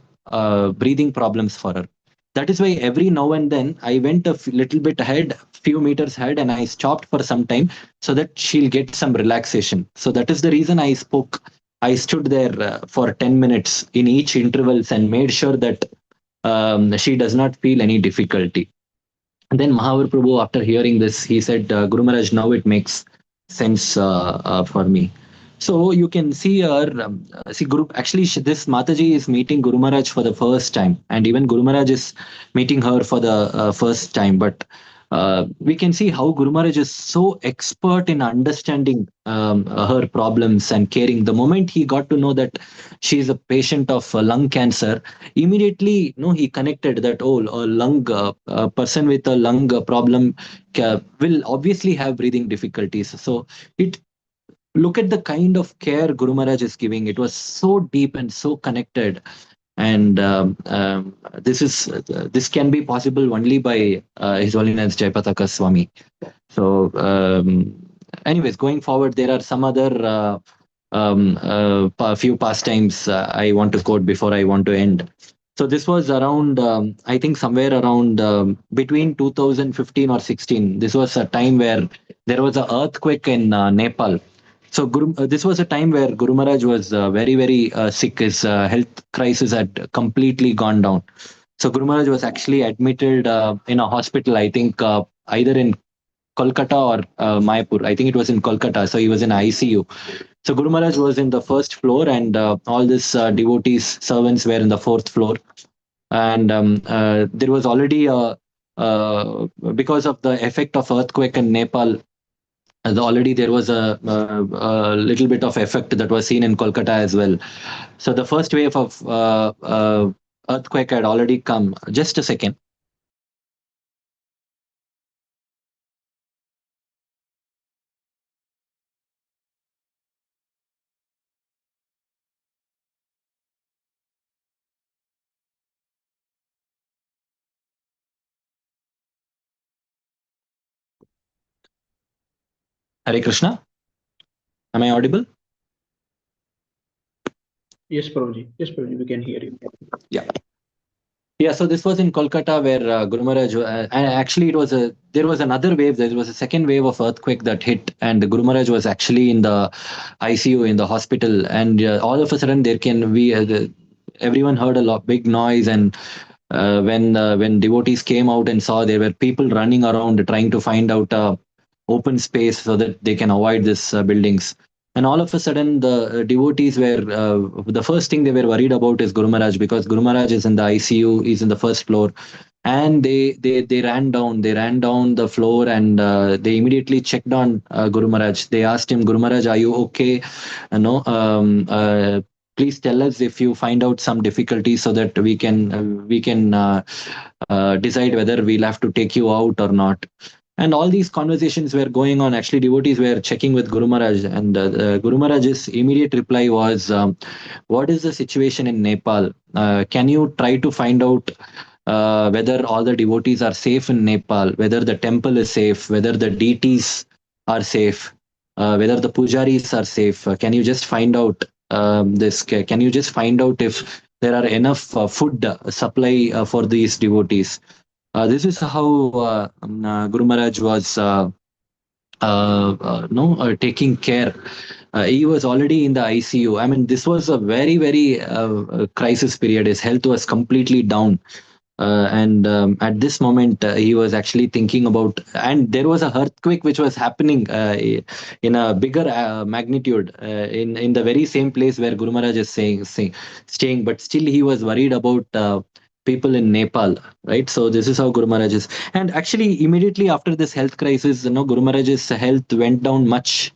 breathing problems for her. That is why every now and then I went a little bit ahead, few meters ahead, and I stopped for some time so that she'll get some relaxation. So that is the reason I spoke. I stood there for 10 minutes in each intervals and made sure that she does not feel any difficulty. And then Mahaprabhu, after hearing this, he said, Guru Maharaj, now it makes sense for me. So you can see her, see Guru, actually this Mataji is meeting Guru Maharaj for the first time, and even Guru Maharaj is meeting her for the first time. But we can see how Guru Maharaj is so expert in understanding her problems and caring. The moment he got to know that she is a patient of lung cancer, immediately he connected that, oh, a person with a lung problem will obviously have breathing difficulties. So it look at the kind of care Guru Maharaj is giving. It was so deep and so connected. And this can be possible only by His Holiness Jayapataka Swami. So, anyways, going forward, there are some other few pastimes I want to quote before I want to end. So this was around, I think, somewhere around between 2015 or 16. This was a time where there was an earthquake in Nepal. So this was a time where Guru Maharaj was very, very sick. His health crisis had completely gone down. So Guru Maharaj was actually admitted in a hospital, I think either in Kolkata or Mayapur. I think it was in Kolkata. So he was in ICU. So Guru Maharaj was in the first floor, and all these devotees, servants were in the fourth floor. And there was already because of the effect of earthquake in Nepal, already there was a little bit of effect that was seen in Kolkata as well. So the first wave of earthquake had already come. Just a second. Hare Krishna. Am I audible? Yes, Prabhuji. Yes, Prabhuji, we can hear you. Yeah. Yeah, so this was in Kolkata where Guru Maharaj, and actually there was another wave. There was a second wave of earthquake that hit, and the Guru Maharaj was actually in the ICU in the hospital, and all of a sudden everyone heard a big noise, and when devotees came out and saw, there were people running around trying to find out open space so that they can avoid this buildings. And all of a sudden, the devotees were the first thing they were worried about is Guru Maharaj, because Guru Maharaj is in the ICU, he's in the first floor, and they ran down the floor, and they immediately checked on Guru Maharaj. They asked him, Guru Maharaj, are you okay? No, please tell us if you find out some difficulty so that we can decide whether we'll have to take you out or not. And all these conversations were going on. Actually, devotees were checking with Guru Maharaj, and Guru Maharaj's immediate reply was, "What is the situation in Nepal? Can you try to find out whether all the devotees are safe in Nepal, whether the temple is safe, whether the deities are safe, whether the pujaris are safe? Can you just find out this? Can you just find out if there are enough food supply for these devotees?" This is how Guru Maharaj was no taking care. He was already in the ICU. I mean, this was a very, very crisis period. His health was completely down. And at this moment, he was actually thinking about, and there was a earthquake which was happening in a bigger magnitude in the very same place where Guru Maharaj is staying, but still he was worried about people in Nepal, right? So this is how Guru Maharaj is. And actually, immediately after this health crisis, Guru Maharaj's health went down much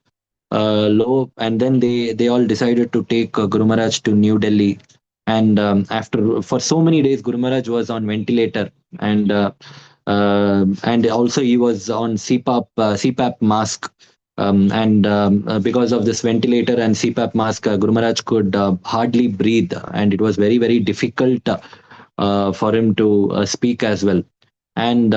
low, and then they all decided to take Guru Maharaj to New Delhi. And after for so many days, Guru Maharaj was on ventilator, and also he was on CPAP mask. And because of this ventilator and CPAP mask, Guru Maharaj could hardly breathe, and it was very, very difficult for him to speak as well. And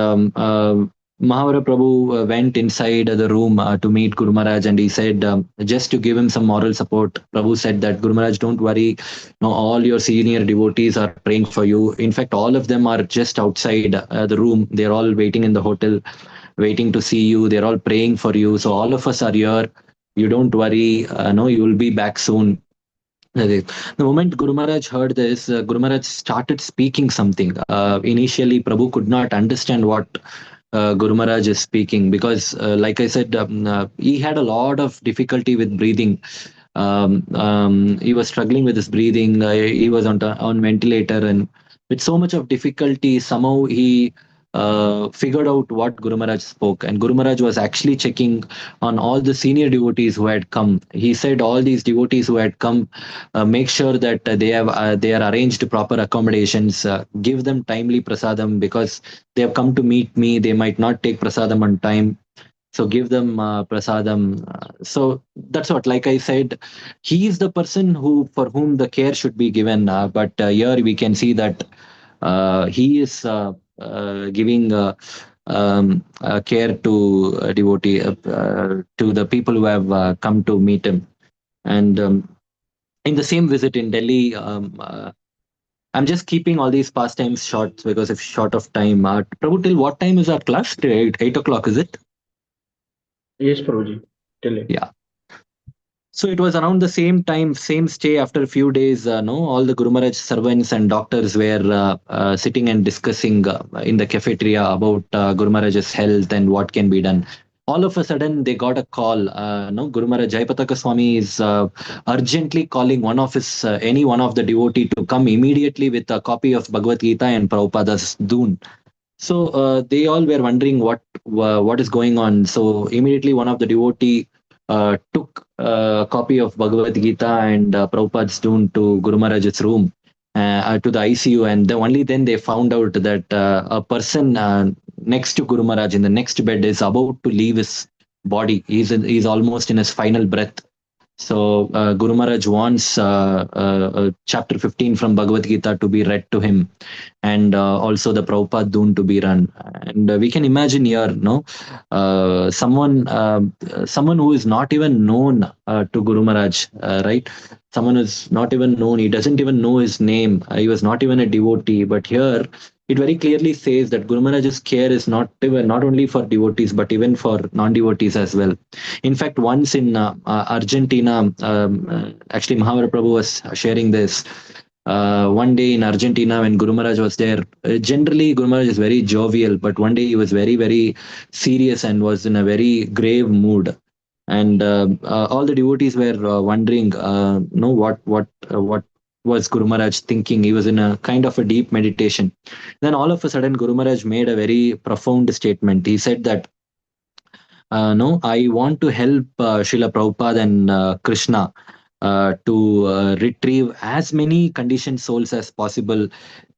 Mahaprabhu went inside the room to meet Guru Maharaj, and he said, just to give him some moral support, Prabhu said that, Guru Maharaj, don't worry, no, all your senior devotees are praying for you. In fact, all of them are just outside the room. They're all waiting in the hotel, waiting to see you. They're all praying for you. So all of us are here. You don't worry. No, you will be back soon. The moment Guru Maharaj heard this, Guru Maharaj started speaking something. Initially, Prabhu could not understand what Guru Maharaj is speaking, because, like I said, he had a lot of difficulty with breathing. He was struggling with his breathing. He was on ventilator, and with so much of difficulty, somehow he figured out what Guru Maharaj spoke. And Guru Maharaj was actually checking on all the senior devotees who had come. He said, all these devotees who had come, make sure that they are arranged proper accommodations. Give them timely prasadam, because they have come to meet me. They might not take prasadam on time. So give them prasadam. So that's what, like I said, he is the person who for whom the care should be given. But here we can see that he is giving care to devotee to the people who have come to meet him. And in the same visit in Delhi, I'm just keeping all these pastimes short because if short of time. Prabhu, till what time is our class? Till 8 o'clock, is it? Yes, Prabhuji. Tell it. Yeah. So it was around the same time, same stay. After a few days, no, all the Guru Maharaj servants and doctors were sitting and discussing in the cafeteria about Guru Maharaj's health and what can be done. All of a sudden, they got a call. No, Guru Maharaj Jayapataka Swami is urgently calling one of his any one of the devotee to come immediately with a copy of Bhagavad Gita and Prabhupada's Doon. So they all were wondering what is going on. So immediately one of the devotee took a copy of Bhagavad Gita and Prabhupada's Doon to Guru Maharaj's room, to the ICU, and only then they found out that a person next to Guru Maharaj in the next bed is about to leave his body. He's almost in his final breath. So Guru Maharaj wants chapter 15 from Bhagavad Gita to be read to him, and also the Prabhupada Doon to be run. And we can imagine here, no, someone who is not even known to Guru Maharaj, right? Someone who's not even known. He doesn't even know his name. He was not even a devotee. But here, it very clearly says that Guru Maharaj's care is not only for devotees but even for non-devotees as well. In fact, once in Argentina, actually Mahaprabhu was sharing this. One day in Argentina, when Guru Maharaj was there, generally Guru Maharaj is very jovial, but one day he was very, very serious and was in a very grave mood. And all the devotees were wondering, no, what was Guru Maharaj thinking? He was in a kind of a deep meditation. Then all of a sudden, Guru Maharaj made a very profound statement. He said that, no, I want to help Srila Prabhupada and Krishna to retrieve as many conditioned souls as possible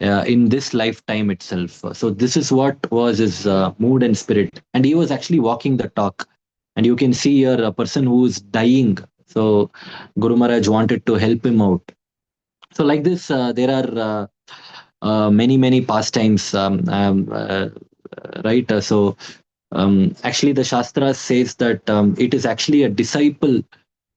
in this lifetime itself. So this is what was his mood and spirit. And he was actually walking the talk. And you can see here a person who is dying. So Guru Maharaj wanted to help him out. So like this, there are many pastimes, right? Actually, the Shastra says that it is actually a disciple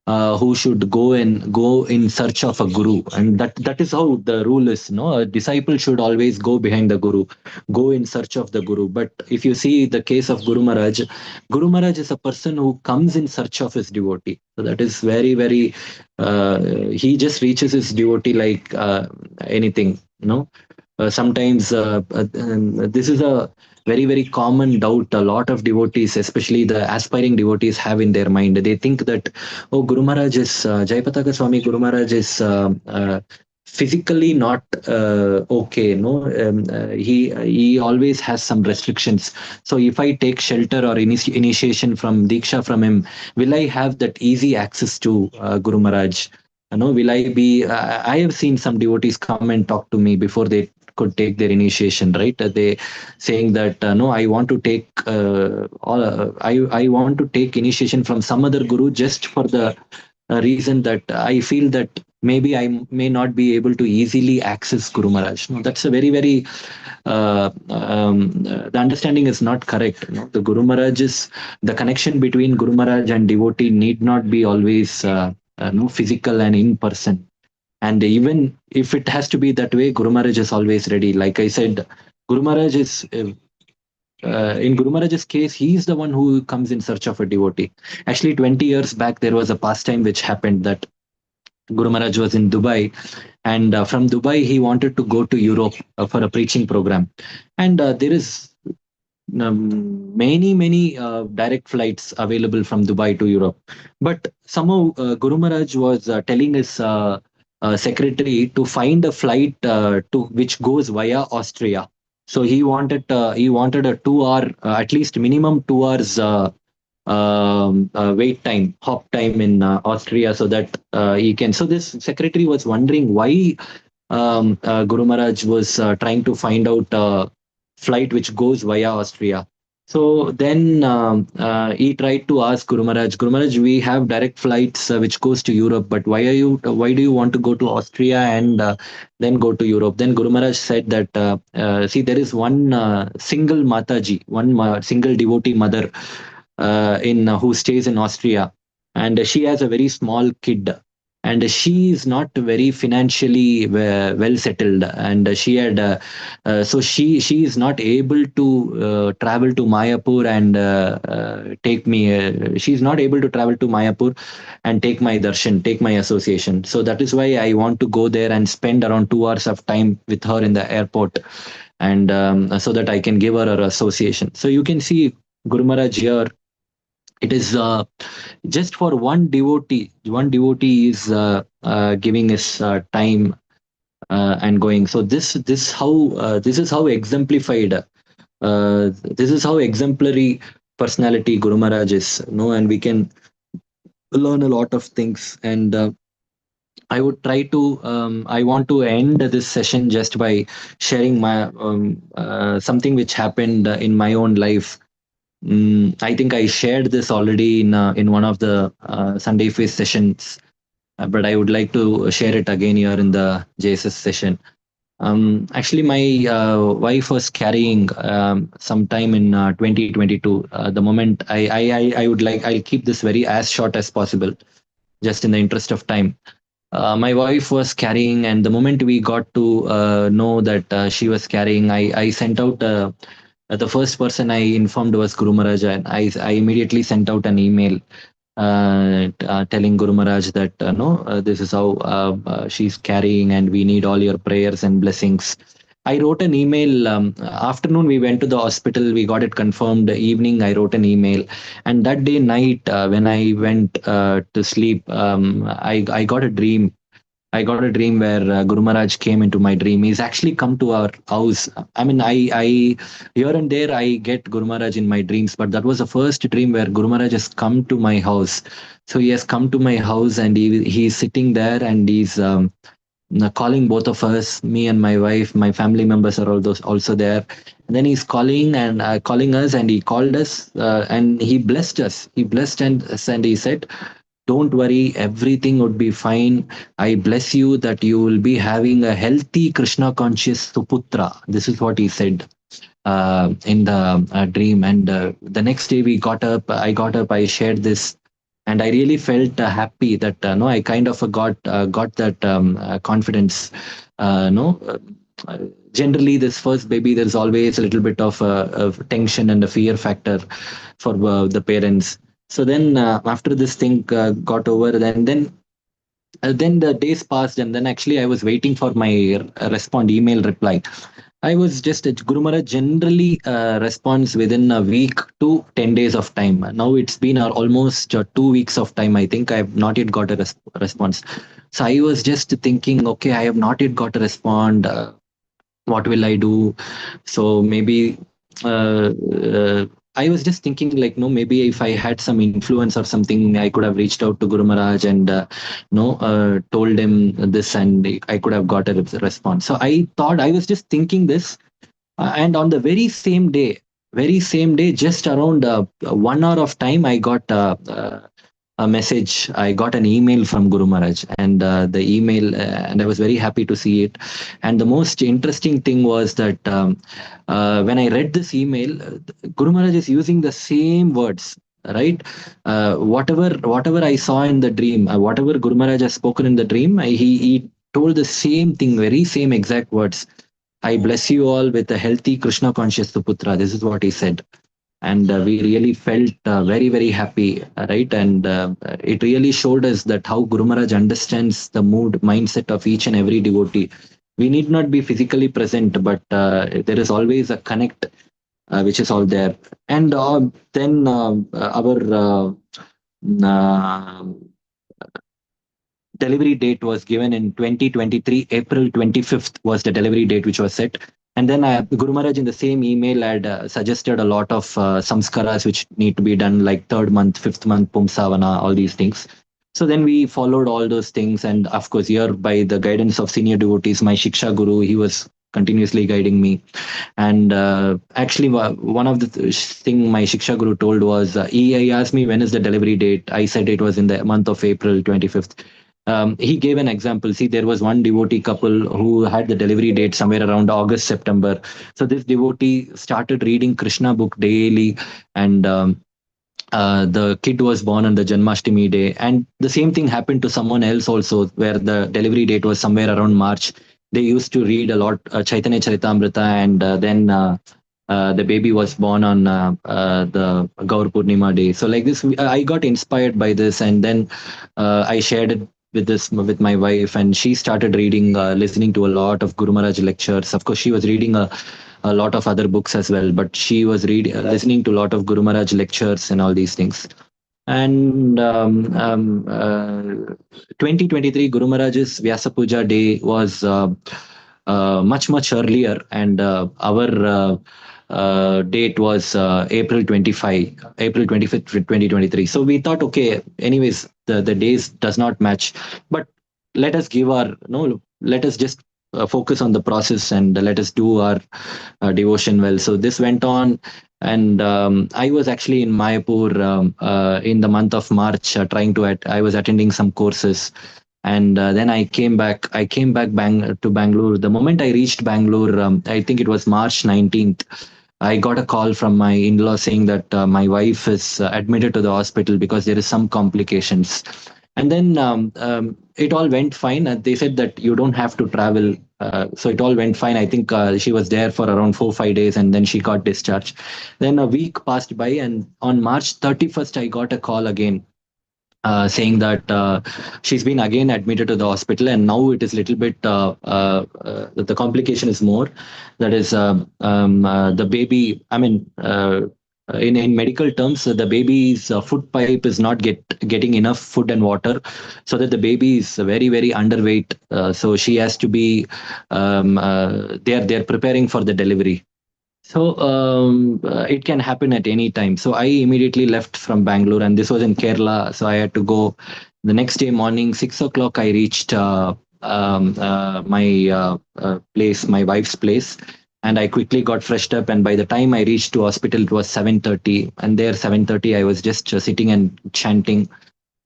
who should go in search of a guru, and that is how the rule is. No, a disciple should always go behind the guru, go in search of the guru. But if you see the case of Guru Maharaj is a person who comes in search of his devotee. So that is very, very. He just reaches his devotee like anything. No, sometimes this is a very, very common doubt a lot of devotees, especially the aspiring devotees, have in their mind. They think that, oh, Guru Maharaj is Jayapataka Swami Guru Maharaj is physically not okay. No, he always has some restrictions. So if I take shelter or initiation from Diksha from him, will I have that easy access to Guru Maharaj? Will I be? I have seen some devotees come and talk to me before they could take their initiation, right? They saying that no, I want to take I want to take initiation from some other guru just for the reason that I feel that maybe I may not be able to easily access Guru Maharaj. No, that's a very, very the understanding is not correct. The Guru Maharaj is the connection between Guru Maharaj and devotee need not be always no, physical and in person. And even if it has to be that way, Guru Maharaj is always ready. Like I said, Guru Maharaj is, in Guru Maharaj's case, he is the one who comes in search of a devotee. Actually, 20 years back, there was a pastime which happened that Guru Maharaj was in Dubai, and from Dubai, he wanted to go to Europe for a preaching program. And there is many direct flights available from Dubai to Europe. But somehow Guru Maharaj was telling his secretary to find a flight to which goes via Austria. So he wanted a 2 hour, at least minimum 2 hours wait time, hop time in Austria, so that he can. So this secretary was wondering why Guru Maharaj was trying to find out flight which goes via Austria. So then he tried to ask Guru Maharaj, Guru Maharaj, we have direct flights which goes to Europe, but why do you want to go to Austria and then go to Europe? Then Guru Maharaj said that, see, there is one single Mataji, single devotee mother in who stays in Austria, and she has a very small kid. And she is not very financially well settled, and she had so she is not able to travel to Mayapur and take me. She is not able to travel to Mayapur and take my darshan, take my association. So that is why I want to go there and spend around 2 hours of time with her in the airport, and so that I can give her association. So you can see Guru Maharaj here. It is just for one devotee. One devotee is giving his time and going. So this is how exemplified. This is how exemplary personality Guru Maharaj is. No, and we can learn a lot of things. And I would try to. I want to end this session just by sharing my something which happened in my own life. I think I shared this already in one of the Sunday Feast sessions, but I would like to share it again here in the JSS session. Actually, my wife was carrying sometime in 2022. The moment I would like, I'll keep this very as short as possible, just in the interest of time. My wife was carrying, and the moment we got to know that she was carrying, I sent out. The first person I informed was Guru Maharaj, and I immediately sent out an email telling Guru Maharaj that no, this is how she's carrying, and we need all your prayers and blessings. I wrote an email. Afternoon, we went to the hospital. We got it confirmed. Evening, I wrote an email, and that day night, when I went to sleep, I got a dream. I got a dream where Guru Maharaj came into my dream. He's actually come to our house. I mean, I here and there I get Guru Maharaj in my dreams, but that was the first dream where Guru Maharaj has come to my house. So he has come to my house, and he's sitting there, and he's calling both of us, me and my wife. My family members are also there. And then he's calling and calling us, and he called us, and he blessed us. He blessed us, and he said, don't worry, everything would be fine. I bless you that you will be having a healthy Krishna conscious Suputra. This is what he said in the dream. And the next day we got up, I got up, I shared this, and I really felt happy that no, I kind of got that confidence. No, generally this first baby, there's always a little bit of tension and a fear factor for the parents. So then after this thing got over, then the days passed, and then actually I was waiting for my respond email reply. I was just Guru Maharaj generally responds within a week to 10 days of time. Now it's been almost 2 weeks of time. I think I have not yet got a response. So I was just thinking, okay, I have not yet got a respond. What will I do? So maybe I was just thinking, like, no, maybe if I had some influence or something, I could have reached out to Guru Maharaj and no, told him this, and I could have got a response. So I thought, I was just thinking this, and on the very same day, just around 1 hour of time, I got a message. I got an email from Guru Maharaj, and the email, and I was very happy to see it. And the most interesting thing was that when I read this email, Guru Maharaj is using the same words, right? Whatever I saw in the dream, whatever Guru Maharaj has spoken in the dream, he told the same thing, very same exact words. I bless you all with a healthy Krishna conscious Suputra. This is what he said. And we really felt very happy, right? And it really showed us that how Guru Maharaj understands the mood, mindset of each and every devotee. We need not be physically present, but there is always a connect which is all there. And then our uh, delivery date was given in 2023. April 25th was the delivery date which was set. And then Guru Maharaj in the same email had suggested a lot of samskaras which need to be done, like third month, fifth month, Pumsavana, all these things. So then we followed all those things. And of course, here by the guidance of senior devotees, my Shiksha Guru, he was continuously guiding me. And actually, one of the thing my Shiksha Guru told was, he asked me when is the delivery date. I said it was in the month of April 25th. He gave an example. See, there was one devotee couple who had the delivery date somewhere around August, September. So this devotee started reading Krishna book daily, and the kid was born on the Janmashtami day. And the same thing happened to someone else also, where the delivery date was somewhere around March. They used to read a lot Chaitanya Charitamrita, and then the baby was born on the Gaur Purnima day. So like this, I got inspired by this, and then I shared it with my wife, and she started reading, listening to a lot of Guru Maharaj lectures. Of course, she was reading a lot of other books as well, but she was reading, listening to a lot of Guru Maharaj lectures and all these things. And 2023 Guru Maharaj's Vyasa Puja day was much earlier, and our date was April 25th, 2023. So we thought, okay, anyways, the days does not match, but let us give our no, let us just focus on the process, and let us do our devotion well. So this went on, and I was actually in Mayapur in the month of March, I was attending some courses, and then I came back. To Bangalore. The moment I reached Bangalore, I think it was March 19th. I got a call from my in-law saying that my wife is admitted to the hospital because there is some complications. And then it all went fine. They said that you don't have to travel. So it all went fine. I think she was there for around 4 or 5 days, and then she got discharged. Then a week passed by, and on March 31st, I got a call again saying that she's been again admitted to the hospital, and now it is little bit the complication is more. That is the baby. I mean, in medical terms, the baby's food pipe is not getting enough food and water, so that the baby is very underweight. So she has to be. They're preparing for the delivery. So it can happen at any time. So I immediately left from Bangalore, and this was in Kerala. So I had to go the next day morning, 6 o'clock. I reached my place, my wife's place, and I quickly got freshed up. And by the time I reached to hospital, it was 7:30. And there, 7:30, I was just sitting and chanting.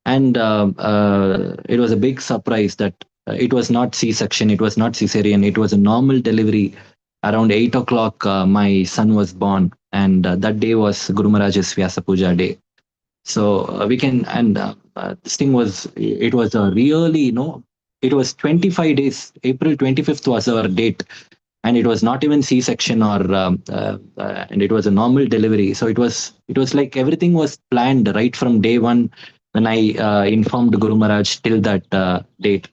And it was a big surprise that it was not C-section, it was not cesarean, it was a normal delivery. Around 8 o'clock, my son was born, and that day was Guru Maharaj's Vyasa Puja day. So we can, and this thing was, it was a really, it was 25 days. April 25th was our date, and it was not even C-section and it was a normal delivery. So it was like everything was planned right from day one when I informed Guru Maharaj till that date,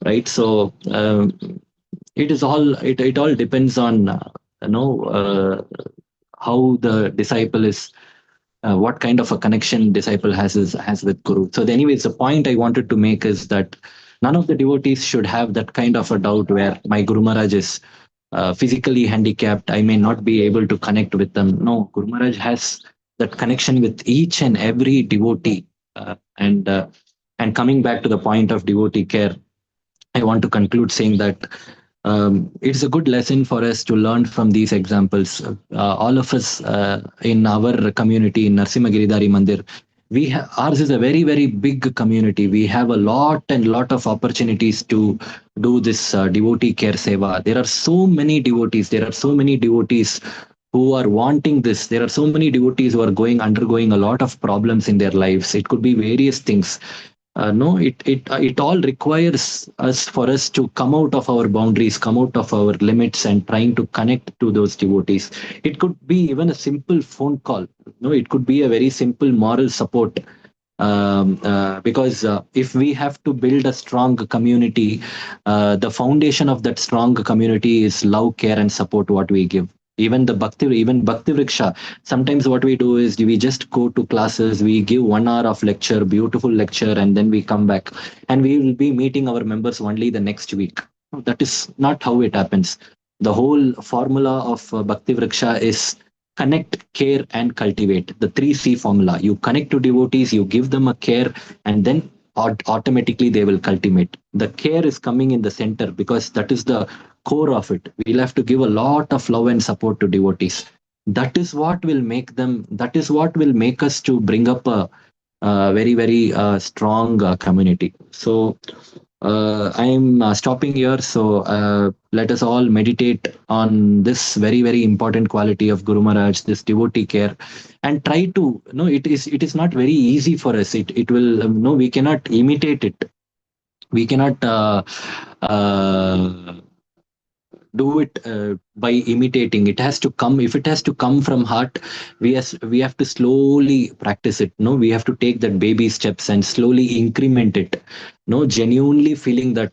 right? So it is all it all depends on how the disciple is, what kind of a connection disciple has with Guru. So anyways, the point I wanted to make is that none of the devotees should have that kind of a doubt where my Guru Maharaj is physically handicapped, I may not be able to connect with them. No, Guru Maharaj has that connection with each and every devotee. And coming back to the point of devotee care, I want to conclude saying that it's a good lesson for us to learn from these examples. All of us in our community in Narasimha Giridhari Mandir, ours is a very big community. We have a lot of opportunities to do this devotee care seva. There are so many devotees. There are so many devotees who are wanting this. There are so many devotees who are undergoing a lot of problems in their lives. It could be various things. No, it all requires for us to come out of our boundaries, come out of our limits, and trying to connect to those devotees. It could be even a simple phone call. No, it could be a very simple moral support. Because if we have to build a strong community, the foundation of that strong community is love, care, and support what we give. Even Bhakti Vriksha, sometimes what we do is we just go to classes, we give 1 hour of lecture, beautiful lecture, and then we come back and we will be meeting our members only the next week. That is not how it happens. The whole formula of Bhakti Vriksha is connect, care, and cultivate. The 3C formula. You connect to devotees, you give them a care, and then automatically they will cultivate. The care is coming in the center because that is the core of it. We'll have to give a lot of love and support to devotees. That is what will make them, that is what will make us to bring up a very, very strong community. So I'm stopping here. So let us all meditate on this very, very important quality of Guru Maharaj, this devotee care, and try to, it is not very easy for us. It will, no, we cannot imitate it. We cannot do it by imitating. It has to come. If it has to come from heart, we have to slowly practice it. No, we have to take that baby steps and slowly increment it. No, genuinely feeling that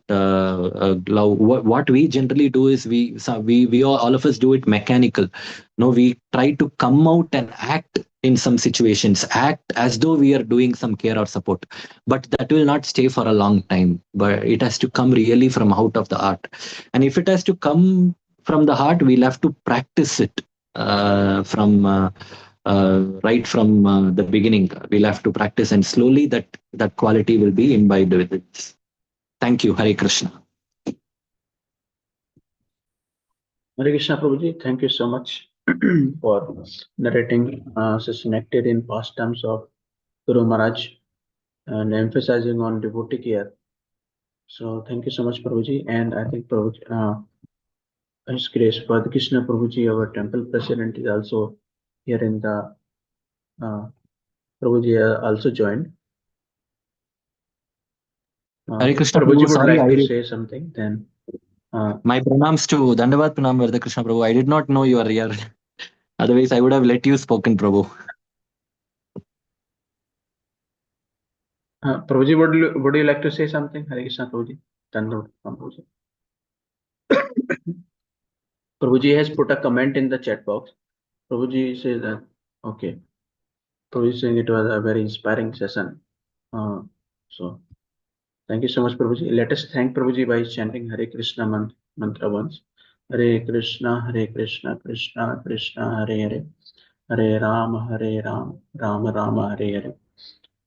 love. What we generally do is we all of us do it mechanical. No, we try to come out and act in some situations, act as though we are doing some care or support, but that will not stay for a long time. But it has to come really from out of the heart. And if it has to come from the heart, we'll have to practice it from right from the beginning. We'll have to practice, and slowly that quality will be imbibed with it. Thank you. Hare Krishna. Hare Krishna, Prabhuji. Thank you so much for narrating such nectar in past terms of Guru Maharaj and emphasizing on devotee care. So thank you so much, Prabhuji. And I think Prabhuji, His Grace Padma Krishna Prabhuji, our temple president, is also here in the Prabhuji also joined. Hare Krishna Prabhuji Prabhu, would sorry, like to say something. Then my pranams to Dandavat Pranam Vardha Krishna Prabhu. I did not know you are here. Otherwise, I would have let you spoken, Prabhu. Prabhuji, would you like to say something? Hare Krishna, Prabhuji. Dandavat Prabhuji. Prabhuji has put a comment in the chat box. Prabhuji says that, okay. Prabhuji saying it was a very inspiring session. So thank you so much, Prabhuji. Let us thank Prabhuji by chanting Hare Krishna mantra once. Hare Krishna, Krishna Krishna, Hare Hare. Hare Rama, Rama Rama, Hare Hare.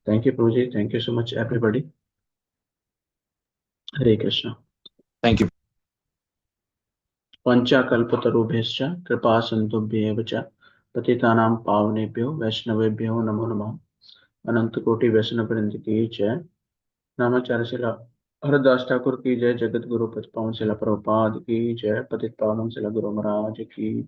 Thank you, Prabhuji. Thank you so much, everybody. Hare Krishna. Thank you. पंचाकल्पतरुभ्यश्च कृपा सिन्धुभ्येव च पतितानां पावनेभ्यो वैष्णवेभ्यो नमो नमः। अनंत कोटि वैष्णव वृंद की जय। नामाचार्य शिला हरदास ठाकुर की जय। जगत गुरु पद पावन शिला प्रभुपाद की जय। पतित पावन शिला गुरु महाराज की